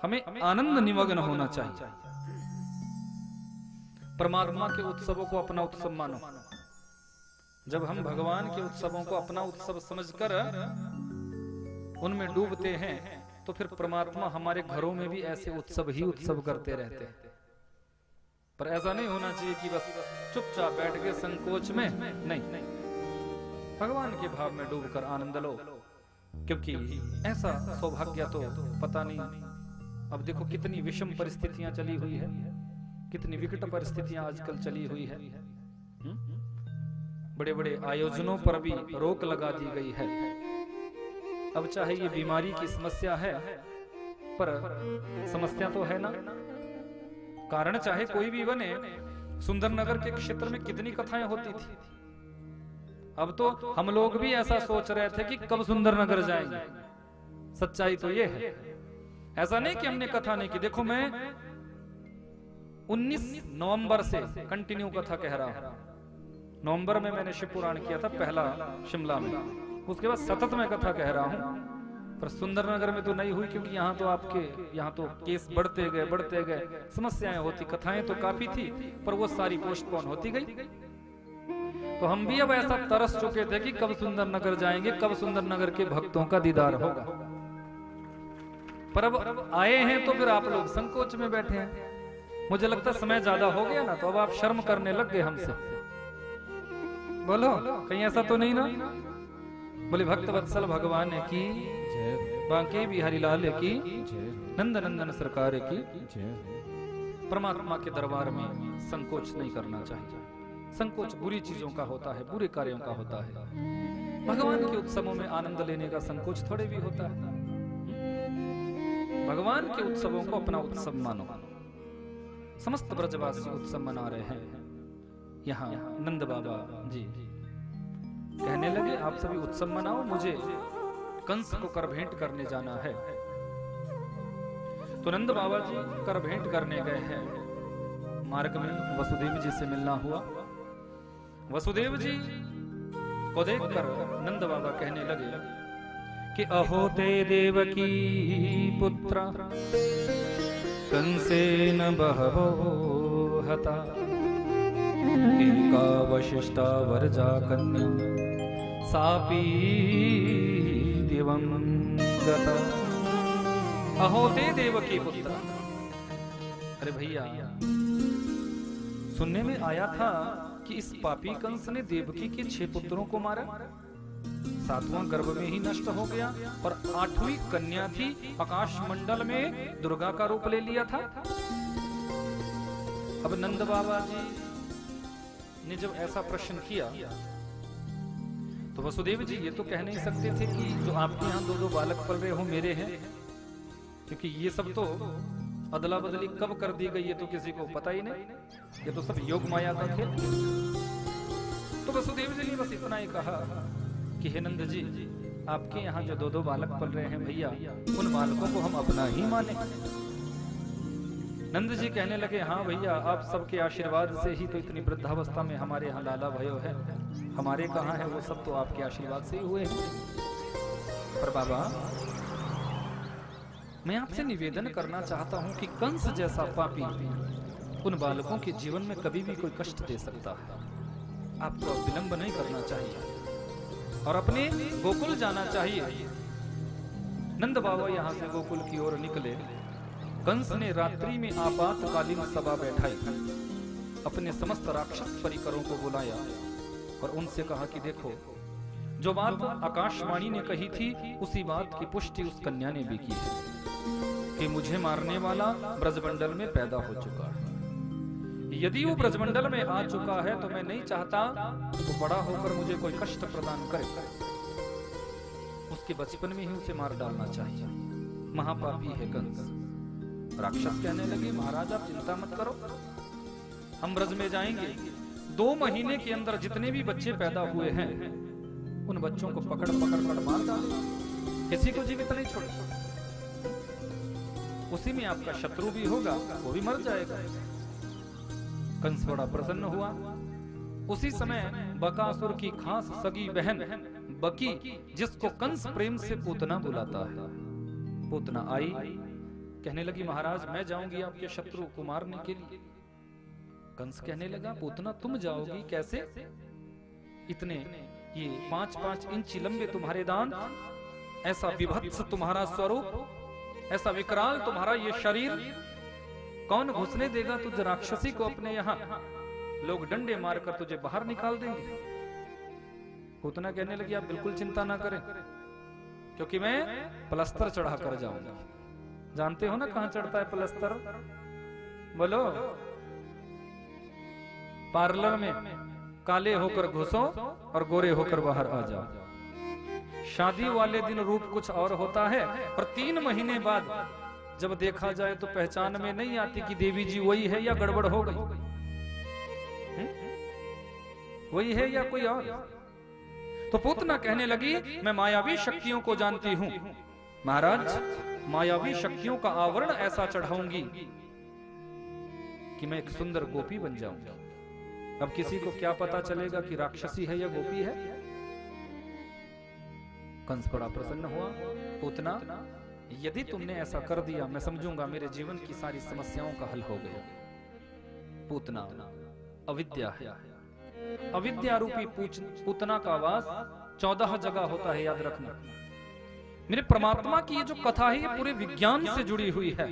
Speaker 1: हमें आनंद निमग्न होना चाहिए। परमात्मा के उत्सवों को अपना उत्सव मानो। जब हम भगवान के उत्सवों को अपना उत्सव समझकर उनमें डूबते हैं तो फिर परमात्मा हमारे घरों में भी ऐसे उत्सव ही उत्सव करते रहते हैं। पर ऐसा नहीं होना चाहिए कि बस चुपचाप बैठ के संकोच में, नहीं, भगवान के भाव में डूबकर आनंद लो, क्योंकि ऐसा सौभाग्य तो पता नहीं। अब देखो कितनी विषम परिस्थितियां चली हुई है, कितनी विकट परिस्थितियां आजकल चली हुई है। बड़े बड़े आयोजनों पर भी रोक लगा दी गई है। अब चाहे ये बीमारी की समस्या है, पर समस्या तो है ना। कारण चाहे कोई भी बने, सुंदरनगर के क्षेत्र में कितनी कथाएं होती थी। अब तो हम लोग भी ऐसा सोच रहे थे कि कब सुंदरनगर जाएंगे। सच्चाई तो ये है, ऐसा नहीं कि हमने कथा नहीं की। देखो मैं 19 नवंबर से कंटिन्यू कथा कह रहा हूं। नवंबर में मैंने शिव पुराण किया था पहला शिमला में, उसके बाद सतत में कथा कह रहा हूं। पर सुंदरनगर में तो नहीं हुई, क्योंकि यहाँ तो केस बढ़ते गए, समस्याएं होती, कथाएं तो काफी थी, पर वो सारी पोस्टपोन होती गई। तो हम भी अब ऐसा तरस चुके थे कि कब सुंदरनगर जाएंगे, कब सुंदरनगर के भक्तों का दीदार होगा। पर अब आए हैं तो फिर आप लोग संकोच में बैठे हैं। मुझे लगता है समय ज्यादा हो गया ना, तो अब आप शर्म करने लग गए हमसे। बोलो कहीं ऐसा तो नहीं ना। बोले भक्त वत्सल भगवान की, बांके बिहारी लाल की, नंद नंदन सरकार की। परमात्मा के दरबार में संकोच नहीं करना चाहिए। संकोच बुरी चीजों का होता है, बुरे कार्यों का होता है। भगवान के उत्सवों में आनंद लेने का संकोच थोड़े भी होता है। भगवान के उत्सवों को अपना उत्सव मानो। समस्त ब्रजवासी उत्सव मना रहे हैं। यहाँ नंद बाबा जी कहने लगे आप सभी उत्सव मनाओ, मुझे कंस को कर भेंट करने जाना है। तो नंद बाबा जी कर भेंट करने गए हैं। मार्ग में वसुदेव जी से मिलना हुआ। वसुदेव जी को देखकर नंद बाबा कहने लगे कि अहो ते देवकी पुत्र कंसेन बहवो हता, एका वशिष्ठा वरजा कन्या सापी दिवंगता। अहो ते देवकी पुत्र। अरे भैया, सुनने में आया था कि इस पापी कंस ने देवकी के 6 पुत्रों को मारा, 7वां गर्भ में ही नष्ट हो गया, और 8वीं कन्या थी, आकाश मंडल में दुर्गा का रूप ले लिया था। अब नंद बाबा जी ने जब ऐसा प्रश्न किया तो वसुदेव जी ये तो कह नहीं सकते थे कि जो आपके यहाँ 2 बालक पल रहे हो मेरे हैं, क्योंकि ये सब तो अदला बदली कब कर दी गई ये तो किसी को पता ही नहीं। ये तो सब योग माया का खेल। तो वसुदेव जी ने बस इतना ही कहा कि हे नंद जी, आपके यहाँ जो 2 बालक पल रहे हैं भैया, उन बालकों को हम अपना ही माने। नंद जी कहने लगे हाँ भैया, आप सबके आशीर्वाद से ही तो इतनी वृद्धावस्था में हमारे यहाँ लाला भयो है। हमारे कहाँ है वो सब, तो आपके आशीर्वाद से ही हुए हैं। पर बाबा, मैं आपसे निवेदन करना चाहता हूँ कि कंस जैसा पापी उन बालकों के जीवन में कभी भी कोई कष्ट दे सकता है। आपको विलंब नहीं करना चाहिए और अपने गोकुल जाना चाहिए। नंद बाबा यहाँ से गोकुल की ओर निकले। कंस ने रात्रि में आपातकालीन सभा बैठाई, अपने समस्त राक्षस परिकरों को बुलाया और उनसे कहा कि देखो, जो बात आकाशवाणी ने कही थी उसी बात की पुष्टि उस कन्या ने भी की है कि मुझे मारने वाला ब्रजमंडल में पैदा हो चुका है। यदि वो ब्रजमंडल में आ चुका है तो मैं नहीं चाहता वो बड़ा होकर मुझे कोई कष्ट प्रदान करे। उसके बचपन में ही उसे मार डालना चाहिए। महापापी है कंस। राक्षस कहने लगे महाराज आप चिंता मत करो, हम ब्रज में जाएंगे। 2 महीने के अंदर जितने भी बच्चे पैदा हुए हैं उन बच्चों को पकड़ कर मार डालेंगे, किसी को जीवित नहीं छोड़ेंगे। उसी में आपका शत्रु भी होगा, वो भी मर जाएगा। कंस बड़ा प्रसन्न हुआ। उसी समय बकासुर की खास सगी बहन बकी, जिसको कंस प्रेम से पूतना बुलाता है, पूतना आई, कहने लगी महाराज मैं जाऊंगी आपके शत्रु को मारने के लिए। कंस कहने लगा पूतना तुम जाओगी कैसे? इतने ये 5-5 इंच लंबे तुम्हारे दांत, ऐसा विभत्स तुम्हारा स्वरूप, ऐसा विकराल तुम्हारा ये शरीर, कौन घुसने देगा तुझ राक्षसी को अपने यहाँ? लोग डंडे मारकर तुझे बाहर निकाल देंगे। पूतना कहने लगी आप बिल्कुल चिंता ना करें, क्योंकि मैं प्लस्तर चढ़ा कर जाऊंगा। जानते हो ना कहां चढ़ता है प्लस्तर? बोलो। पार्लर में काले होकर घुसो और गोरे होकर बाहर आ जाओ। शादी वाले दिन रूप कुछ और होता है, और 3 महीने बाद जब देखा जाए तो पहचान में नहीं आती कि देवी जी वही है या गड़बड़ हो गई, वही है या कोई और। तो पूतना कहने लगी मैं मायावी शक्तियों को जानती हूं महाराज, मायावी शक्तियों का आवरण ऐसा चढ़ाऊंगी कि मैं एक सुंदर गोपी बन जाऊंगी। अब किसी को क्या पता चलेगा कि राक्षसी है या गोपी है? कंस बड़ा प्रसन्न हुआ। पूतना यदि तुमने ऐसा कर दिया मैं समझूंगा मेरे जीवन की सारी समस्याओं का हल हो गया। पूतना अविद्या है, अविद्या रूपी पूतना का वास 14 जगह होता है, याद रखना। मेरे परमात्मा की ये जो कथा है ये पूरे विज्ञान से जुड़ी हुई है।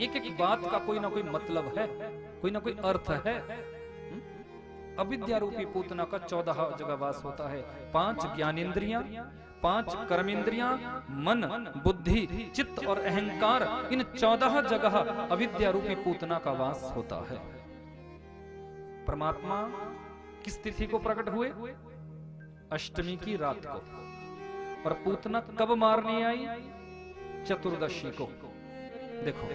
Speaker 1: एक एक बात का कोई ना कोई मतलब है, कोई ना कोई अर्थ है। अविद्या रूपी पूतना का 14 जगह वास होता है। 5 ज्ञानेंद्रियां, 5 कर्मेंद्रियां, मन, बुद्धि, चित्त और अहंकार, इन 14 जगह अविद्या रूपी पूतना का वास होता है। परमात्मा किस तिथि को प्रकट हुए? अष्टमी की रात को। और पूतना कब मारने आई? चतुर्दशी को। देखो,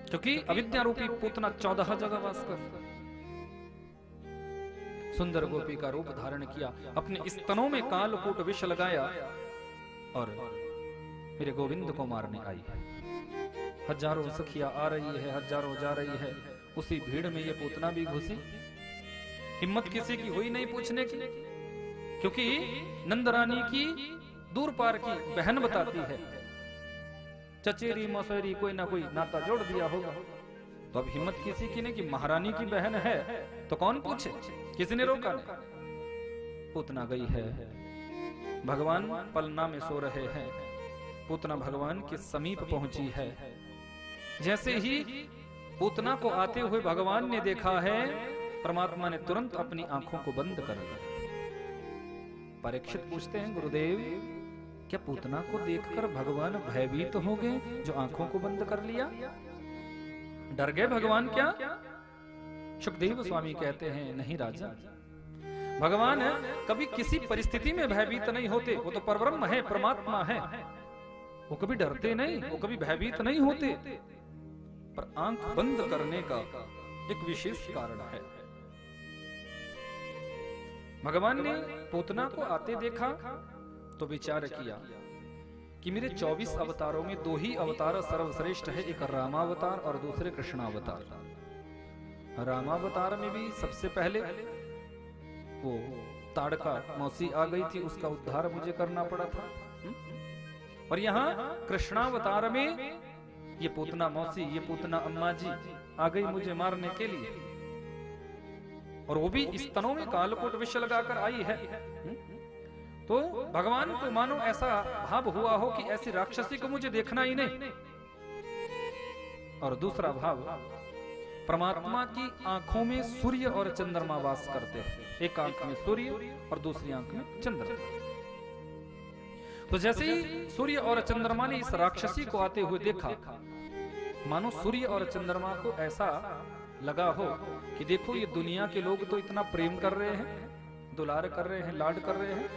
Speaker 1: क्योंकि अविद्या रूपी पूतना 14 जगह वास करता है। सुंदर गोपी का रूप धारण किया, अपने स्तनों में कालकूट विष लगाया और मेरे गोविंद को मारने आई है। हजारों सखियां आ रही है, हजारों जा रही है। उसी भीड़ में ये पूतना भी घुसी। हिम्मत किसी की हुई नहीं पूछने की, क्योंकि नंदरानी की दूर पार की बहन बताती है, चचेरी मौसेरी कोई ना कोई नाता जोड़ दिया होगा। तो अब हिम्मत किसी की नहीं कि महारानी की बहन है तो कौन पूछे, किसी ने रोका नहीं। पूतना गई है, भगवान पलना में सो रहे हैं। पूतना भगवान के समीप पहुंची है। जैसे ही पूतना को आते हुए भगवान ने देखा है, परमात्मा ने तुरंत अपनी आंखों को बंद कर दिया। परीक्षित पूछते हैं गुरुदेव क्या पूतना को देखकर भगवान भयभीत हो गए जो आंखों को बंद कर लिया? डर गए भगवान क्या? सुखदेव स्वामी कहते हैं नहीं राजा, भगवान कभी किसी परिस्थिति में भयभीत नहीं होते। वो तो परब्रह्म है, परमात्मा है, वो कभी डरते नहीं, वो कभी भयभीत नहीं होते। पर आंख बंद करने का एक विशेष कारण है। भगवान ने पूतना को आते देखा तो विचार किया कि मेरे 24 अवतारों में 2 ही अवतार सर्वश्रेष्ठ है, एक रामावतार और दूसरे कृष्णावतार। रामावतार में भी सबसे पहले वो ताड़का मौसी आ गई थी, उसका उद्धार मुझे करना पड़ा था। और यहाँ कृष्णावतार में ये पूतना मौसी, ये पूतना अम्मा जी आ गई मुझे मारने के लिए, और वो भी स्तनों में कालकूट विष लगाकर आई है। तो भगवान को मानो ऐसा भाव हुआ हो कि ऐसी राक्षसी को मुझे देखना ही नहीं। और दूसरा भाव, परमात्मा की आंखों में सूर्य और चंद्रमा वास करते हैं। एक आंख में सूर्य और दूसरी आंख में चंद्रमा। तो जैसे ही सूर्य और चंद्रमा ने इस राक्षसी को आते हुए देखा, मानो सूर्य और चंद्रमा को ऐसा लगा हो कि देखो ये दुनिया के लोग तो इतना प्रेम कर रहे हैं, दुलार कर रहे हैं, लाड कर रहे हैं,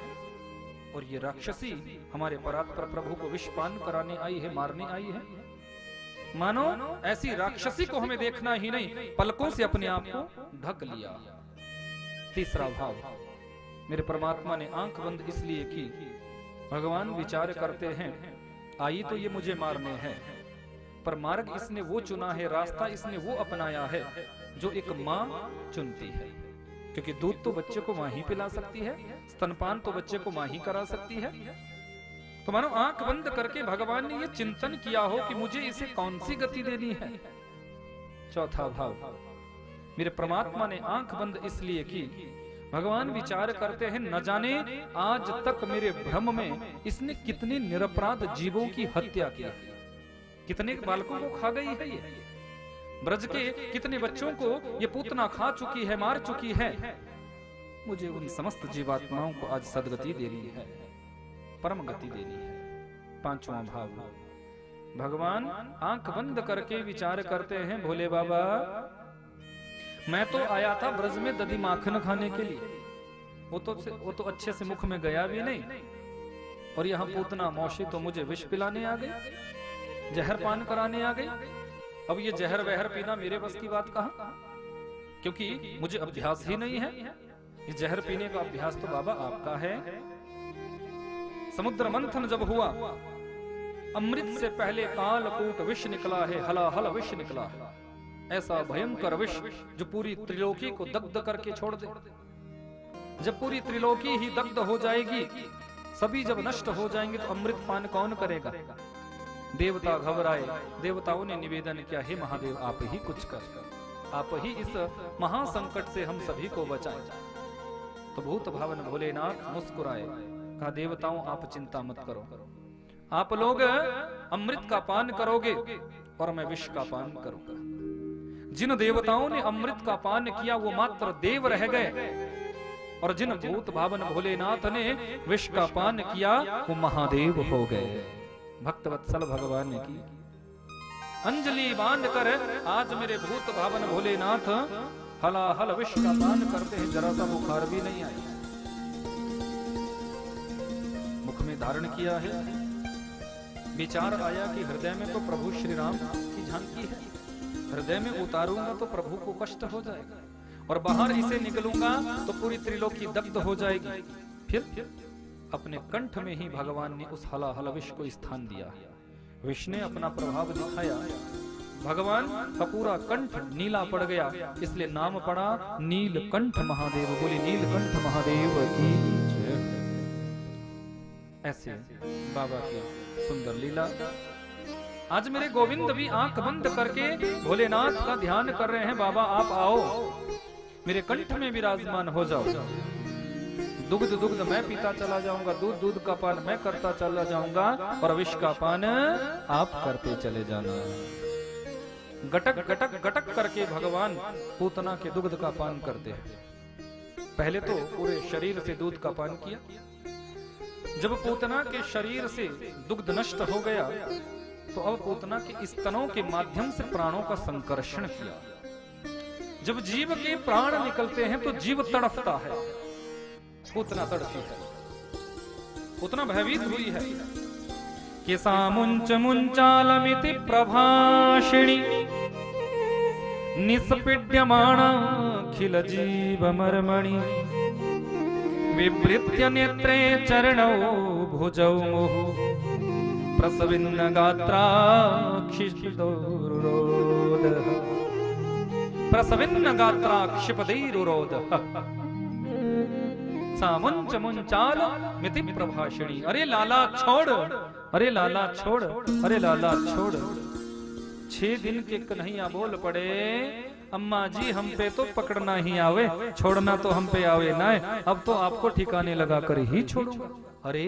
Speaker 1: और ये राक्षसी हमारे परात्पर प्रभु को विषपान कराने आई है, मारने आई है। मानो ऐसी राक्षसी को हमें देखना ही नहीं, पलकों से अपने आप को ढक लिया। तीसरा भाव, मेरे परमात्मा ने आंख बंद इसलिए की, भगवान विचार करते हैं आई तो ये मुझे मारने हैं, पर मार्ग इसने वो चुना है, रास्ता इसने वो अपनाया है जो एक माँ चुनती है। क्योंकि दूध तो बच्चे को माँ ही पिला सकती है, स्तनपान तो बच्चे को माँ ही करा सकती है। तो मानो आंख बंद करके भगवान ने ये चिंतन किया हो कि मुझे इसे कौन सी गति देनी है। चौथा भाव, मेरे परमात्मा ने आंख बंद इसलिए की, भगवान विचार करते हैं न जाने आज तक मेरे भ्रम में इसने कितने निरपराध जीवों की हत्या की, कितने बालकों को खा गई है, ये ब्रज के कितने बच्चों को ये पूतना खा चुकी है, मार चुकी है। मुझे उन समस्त जीवात्माओं को आज सदगति देनी है, परम गति देनी है। पांचवा भाव, भगवान आंख बंद करके विचार करते हैं, भोले बाबा मैं तो आया था ब्रज में दधी माखन खाने के लिए, वो तो अच्छे से मुख में गया भी नहीं, और यहाँ पूतना मौसी तो मुझे विष पिलाने आ गई, जहर पान कराने आ गई। अब ये जहर वहर पीना मेरे बस की बात कहाँ, क्योंकि मुझे अभ्यास ही नहीं है। ये जहर पीने का अभ्यास तो बाबा आपका है। समुद्र मंथन जब हुआ, अमृत से पहले कालकूट विष निकला है, हलाहल विष निकला है, ऐसा भयंकर विष जो पूरी त्रिलोकी को दग्ध करके छोड़ दे। जब पूरी त्रिलोकी ही दग्ध हो जाएगी, सभी जब नष्ट हो जाएंगे, तो अमृत पान कौन करेगा? देवता घबराए, देवताओं ने निवेदन किया, हे महादेव आप ही कुछ कर, आप ही इस महासंकट से हम सभी को बचाएं। तो भूत भावन भोलेनाथ मुस्कुराए, कहा देवताओं आप चिंता मत करो, आप लोग अमृत का पान करोगे और मैं विष का पान करूंगा। जिन देवताओं ने अमृत का पान किया वो मात्र देव रह गए, और जिन भूत भावन भोलेनाथ ने विष का पान किया वो महादेव हो गए। भक्तवत्सल भगवान ने की अंजलि बांध कर आज मेरे भूत भावन भोलेनाथ हलाहल विष का पान करते हैं, जरा सा बुखार भी नहीं आई। मुख में धारण किया है, विचार आया कि हृदय में तो प्रभु श्री राम की झांकी है, हृदय में उतारूंगा तो प्रभु को कष्ट हो जाएगा, और बाहर इसे निकलूंगा तो पूरी त्रिलोकी दग्ध हो जाएगी। फिर अपने कंठ में ही भगवान ने उस हलाहल विष को स्थान दिया। विष ने अपना प्रभाव दिखाया, भगवान का पूरा कंठ नीला पड़ गया, इसलिए नाम पड़ा नीलकंठ महादेव। बोली नीलकंठ महादेव की जय। ऐसे बाबा की सुंदर लीला। आज मेरे गोविंद भी आंख बंद करके भोलेनाथ का ध्यान कर रहे हैं, बाबा आप आओ मेरे कंठ में विराजमान हो जाओ। दुग्ध दुग्ध मैं पीता चला जाऊंगा, दूध दूध का पान मैं करता चला जाऊंगा, और विष का पान आप करते चले जाना। गटक गटक गटक करके भगवान पूतना के दुग्ध का पान करते हैं। पहले तो पूरे शरीर से दूध का पान किया, जब पूतना के शरीर से दुग्ध नष्ट हो गया तो अब पूतना के स्तनों के माध्यम से प्राणों का संकर्षण किया। जब जीव के प्राण निकलते हैं तो जीव तड़फता है, पूतना तड़पी है, पूतना भयभीत हुई है। कि सामुंच मुंचालमिति प्रभाषिणी निस्पीड्यमाणा खिल जीव मर्मणि विवृत्य नेत्रे चरणौ भुजौ मुहु प्रसविन्न गात्रा क्षिपदैरुरोदः प्रसविन्न गात्रा क्षिपदैरुरोदः सामुंच मुंचाल मिति प्रभाषिणी। अरे लाला छोड़, अरे लाला छोड़, अरे लाला छोड़। 6 दिन के कन्हैया बोल पड़े, अम्मा जी हम पे तो पकड़ना ही आवे, छोड़ना तो हम पे आवे ना, अब तो आपको ठिकाने लगा कर ही छोड़ूंगा। अरे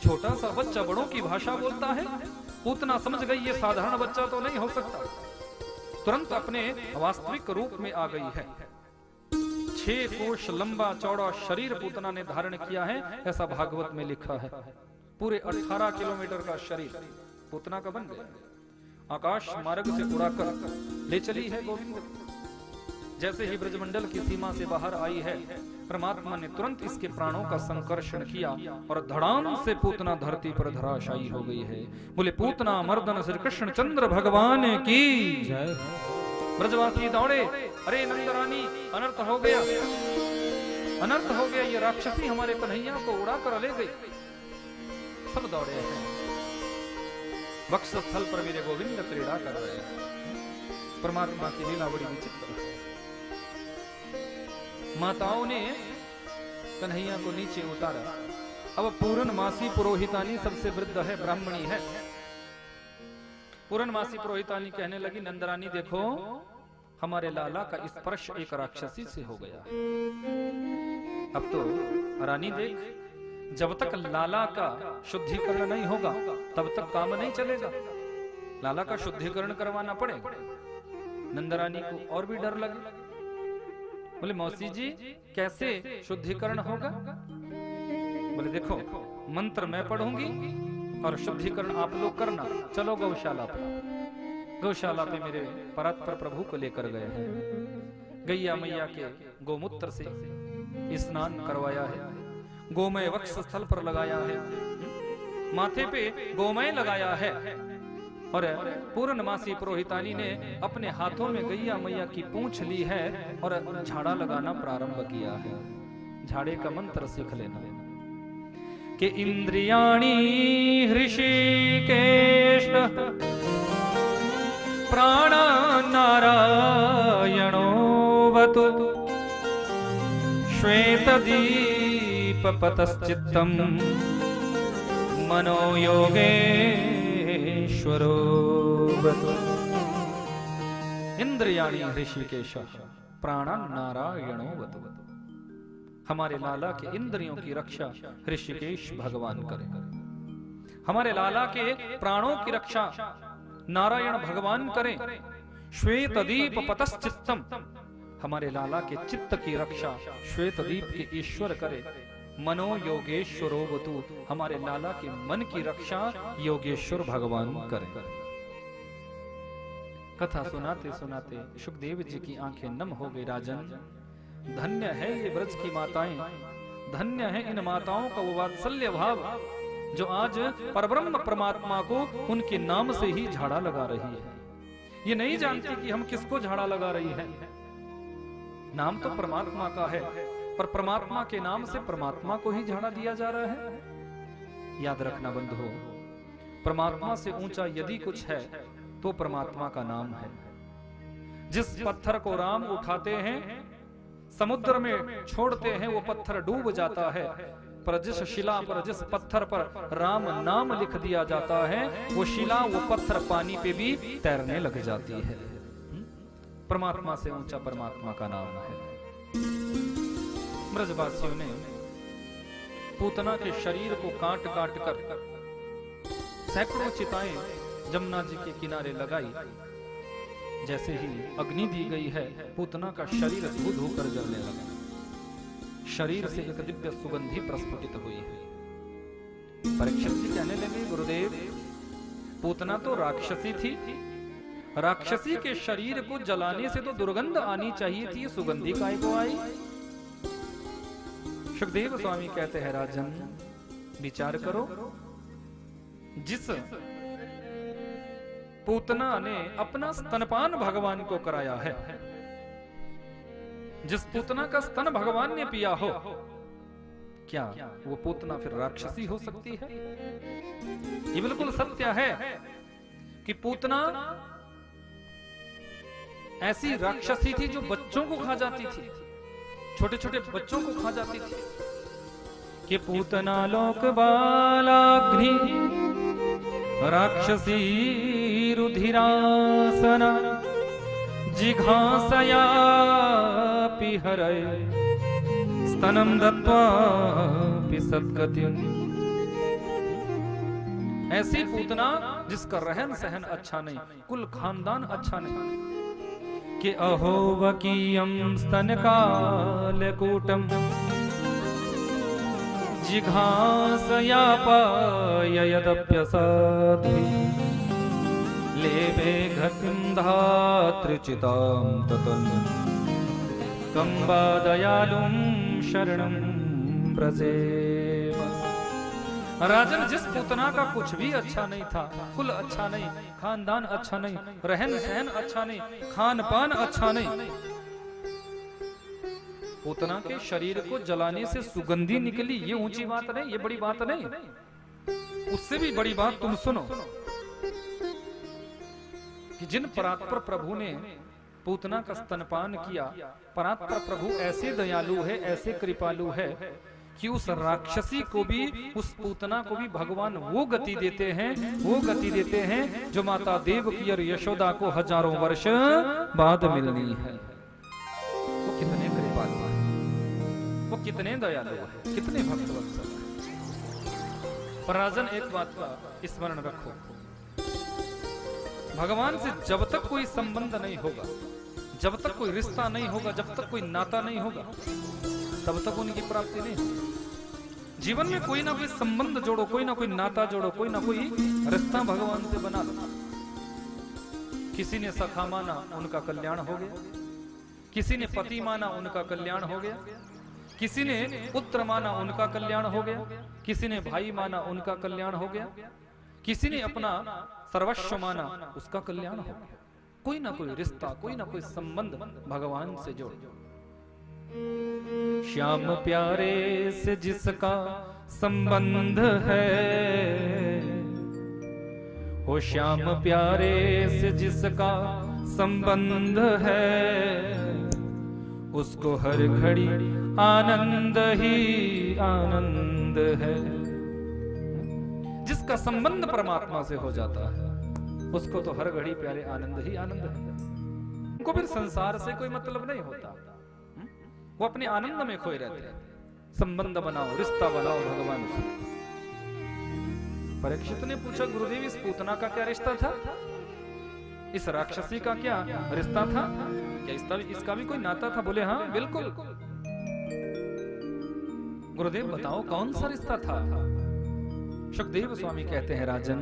Speaker 1: छोटा सा बच्चा बड़ों की भाषा बोलता है, पूतना समझ गई ये साधारण बच्चा तो नहीं हो सकता, तुरंत अपने वास्तविक रूप में आ गई है। 6 कोश लंबा चौड़ा शरीर पूतना ने धारण किया है, ऐसा भागवत में लिखा है। पूरे 18 किलोमीटर का शरीर पूतना का बन गया, आकाश मार्ग से उड़ाकर ले चली है गोविंद। जैसे ही ब्रजमंडल की सीमा से बाहर आई है, परमात्मा ने तुरंत इसके प्राणों का संकर्षण किया और धड़ाम से पूतना धरती पर धराशायी हो गई है। बोले पूतना मर्दन श्री कृष्ण चंद्र भगवान की जय। ब्रजवासी दौड़े, अरे नंदरानी अनर्थ हो गया, अनर्थ हो गया, ये राक्षसी हमारे कन्हैया को उड़ा कर ले गई। सब दौड़े हैं, वक्षस्थल पर मेरे गोविंद क्रीड़ा कर रहे हैं। परमात्मा की लीला बड़ी विचित्र है। माताओं ने कन्हैया को नीचे उतारा, अब पूर्णमासी पुरोहितानी सबसे वृद्ध है, ब्राह्मणी है। पूर्णमासी पुरोहितानी कहने लगी, नंदरानी देखो, हमारे लाला का स्पर्श एक राक्षसी से हो गया। अब तो रानी देख, जब तक लाला का शुद्धिकरण नहीं होगा तब तक काम नहीं चलेगा। लाला का शुद्धिकरण करवाना पड़ेगा। नंदरानी को और भी डर लगे, बोले मौसी जी कैसे शुद्धिकरण होगा? बोले देखो, मंत्र मैं पढ़ूंगी और शुद्धिकरण आप लोग करना। चलो गौशाला पे। गौशाला पे मेरे परात्पर प्रभु को लेकर गए हैं। गैया मैया के गोमूत्र से स्नान करवाया है, गोमय वक्ष स्थल पर लगाया है, माथे पे गोमय लगाया है। और पूर्णमासी पुरोहितानी ने अपने हाथों में गैया मैया की पूंछ ली है और झाड़ा लगाना प्रारंभ किया है। झाड़े का मंत्र सीख लेना कि इंद्रियाणि हृषिकेश प्राण नारायणो वतु श्वेत दीप पतश्चित्तम मनो योगेश्वरो वतु। इंद्रियाणि हृषिकेश प्राण नारायणो वतु। हमारे लाला के इंद्रियों की रक्षा ऋषिकेश भगवान करें। हमारे लाला के प्राणों की रक्षा नारायण भगवान करें। श्वेत दीप पतश्चित्तम, हमारे लाला के चित्त की रक्षा श्वेत दीप के ईश्वर करे। मनो योगेश्वरो वतु, हमारे लाला के मन की रक्षा योगेश्वर भगवान करें। कथा सुनाते सुनाते सुखदेव जी की आंखें नम हो गई। राजन, धन्य है ये ब्रज की माताएं, धन्य है इन माताओं का वो वात्सल्य भाव जो आज परब्रह्म परमात्मा को उनके नाम से ही झाड़ा लगा रही है। ये नहीं जानती कि हम किसको झाड़ा लगा रही है। नाम तो परमात्मा का है, पर परमात्मा के नाम से परमात्मा को ही झाड़ा दिया जा रहा है। याद रखना बंधुओं, परमात्मा से ऊंचा यदि कुछ है तो परमात्मा का नाम है। जिस पत्थर को राम उठाते हैं, समुद्र में छोड़ते हैं, वो पत्थर डूब जाता है। पर जिस शिला पर, जिस पत्थर पर राम नाम लिख दिया जाता है, वो शिला, वो पत्थर पानी पे भी तैरने लग जाती है। परमात्मा से ऊंचा परमात्मा का नाम है। ब्रजवासियों ने पूतना के शरीर को काट काट कर सैकड़ों चिताएं जमुना जी के किनारे लगाई। जैसे ही अग्नि दी गई है, पूतना का शरीर धू धू कर जलने लगा। शरीर से एक दिव्य सुगंधी प्रस्फुटित हुई है। परीक्षित जी कहने लगे, गुरुदेव पूतना तो राक्षसी थी, राक्षसी के शरीर को जलाने से तो दुर्गंध आनी चाहिए थी, सुगंधी काय को आई? सुखदेव स्वामी कहते हैं, राजन विचार करो, जिस पूतना ने अपना स्तनपान भगवान को कराया है, जिस पूतना का स्तन भगवान ने पिया हो, क्या वो पूतना फिर राक्षसी हो सकती है? ये बिल्कुल सत्य है कि पूतना ऐसी राक्षसी थी जो बच्चों को खा जाती थी, छोटे छोटे बच्चों को खा जाती थी। कि पूतना लोक बालाग्नि राक्षसी रुधिरासना जिघांसया पिहरे स्तनम दत्वा पिसद्गतिम। ऐसी पूतना जिसका रहन सहन अच्छा नहीं, कुल खानदान अच्छा नहीं। कि अहो वकीयम स्तनकालकूटम जिघांसया पाययदप्यसाध्वी लेभे घटिं धातृचितां ततन् कंबादयालुं शरणं ब्रजेम। राजन, जिस पूतना का कुछ भी अच्छा नहीं था, कुल अच्छा नहीं, खानदान अच्छा नहीं, रहन सहन अच्छा नहीं, खान पान अच्छा नहीं, पूतना के शरीर को जलाने से सुगंधी निकली, ये ऊंची बात नहीं, ये बड़ी बात नहीं। उससे भी बड़ी बात तुम सुनो कि जिन परात्पर प्रभु ने पूतना का स्तनपान किया, परात्पर प्रभु ऐसे दयालु है, ऐसे कृपालु है कि उस राक्षसी को भी, उस पूतना को भी भगवान वो गति देते हैं जो माता देवकी और यशोदा को हजारों वर्ष बाद मिलनी है। वो कितने कृपालु हैं, वो कितने दयालु हैं, कितने भक्तवत्सल हैं। पर राजन एक बात का स्मरण रखो, भगवान से जब तक कोई संबंध नहीं होगा, जब तक कोई रिश्ता नहीं होगा, जब तक कोई नाता नहीं होगा, तब तक उनकी प्राप्ति नहीं होगी। जीवन में कोई ना कोई संबंध जोड़ो, कोई ना कोई नाता जोड़ो, कोई ना कोई रिश्ता भगवान से बना लो। किसी ने सखा माना, उनका कल्याण हो गया। किसी ने पति माना, उनका कल्याण हो गया। किसी ने पुत्र माना, उनका कल्याण हो गया। किसी ने भाई माना, उनका कल्याण हो गया। किसी ने अपना सर्वस्व माना, उसका कल्याण हो गया। कोई ना कोई रिश्ता, कोई ना कोई संबंध भगवान से जोड़ो। श्याम प्यारे से जिसका संबंध है, वो श्याम प्यारे से जिसका संबंध है, उसको हर घड़ी आनंद ही आनंद है। जिसका संबंध परमात्मा से हो जाता है, उसको तो हर घड़ी प्यारे आनंद ही आनंद है। उनको फिर संसार से कोई मतलब नहीं होता, वो अपने आनंद में खोए रहते हैं। संबंध बनाओ, रिश्ता बनाओ भगवान से। परीक्षित ने पूछा, गुरुदेव इस पूतना का क्या रिश्ता था, इस राक्षसी का क्या रिश्ता था, क्या इसका भी कोई नाता था? बोले हाँ बिल्कुल। गुरुदेव बताओ कौन सा रिश्ता था? सुखदेव स्वामी कहते हैं, राजन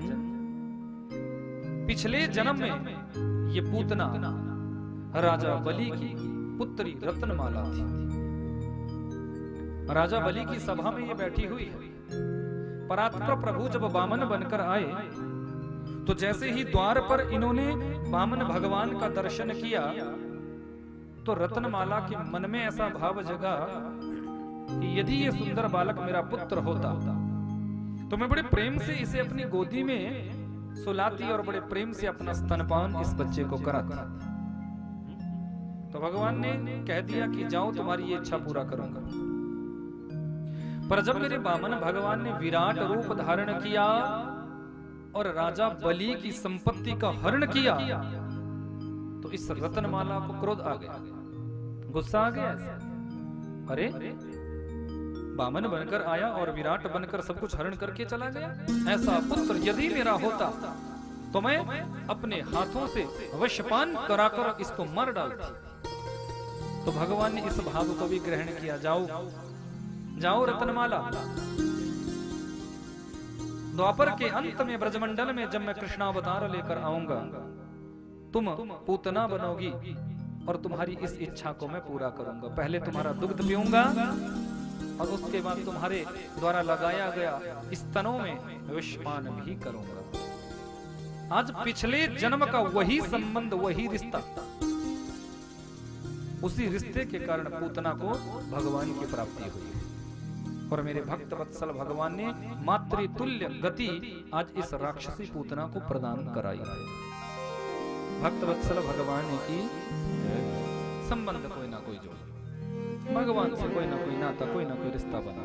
Speaker 1: पिछले जन्म में ये पूतना राजा बलि की पुत्री रत्नमाला थी। राजा बलि की सभा में ये बैठी हुई है। परात्पर प्रभु जब वामन बनकर आए तो जैसे ही द्वार पर इन्होंने वामन भगवान का दर्शन किया तो रत्नमाला के मन में ऐसा भाव जगा कि यदि ये सुंदर बालक मेरा पुत्र होता तो मैं बड़े प्रेम से इसे अपनी गोदी में सुलाती और बड़े प्रेम से अपना स्तनपान इस बच्चे को कराती। तो भगवान ने कह दिया कि जाओ, तुम्हारी ये इच्छा पूरा करूंगा। पर जब मेरे वामन भगवान ने विराट रूप धारण किया और राजा बलि की संपत्ति का हरण किया तो इस रत्नमाला को क्रोध आ गया, गुस्सा आ गया। अरे वामन बनकर आया और विराट बनकर सब कुछ हरण करके चला गया। ऐसा पुत्र यदि मेरा होता तो मैं अपने हाथों से वशपान कराकर इसको मार डालती। तो भगवान ने इस भाव को भी ग्रहण किया। जाओ जाओ रत्नमाला, द्वापर के अंत में ब्रजमंडल में जब मैं कृष्णावतार लेकर आऊंगा, तुम पूतना बनोगी और तुम्हारी इस इच्छा को मैं पूरा करूंगा। पहले तुम्हारा दुग्ध पीऊंगा और उसके बाद तुम्हारे द्वारा लगाया गया स्तनों में विषपान भी करूंगा। आज पिछले जन्म का वही संबंध, वही रिश्ता, उसी रिश्ते के कारण पूतना को भगवान की प्राप्ति हुई और मेरे भक्त वत्सल भगवान ने मातृतुल्य गति आज इस राक्षसी पूतना को प्रदान कराई है। भक्त वत्सल भगवान की संबंध कोई ना कोई जोड़, भगवान से कोई ना कोई नाता, कोई ना कोई रिश्ता बना।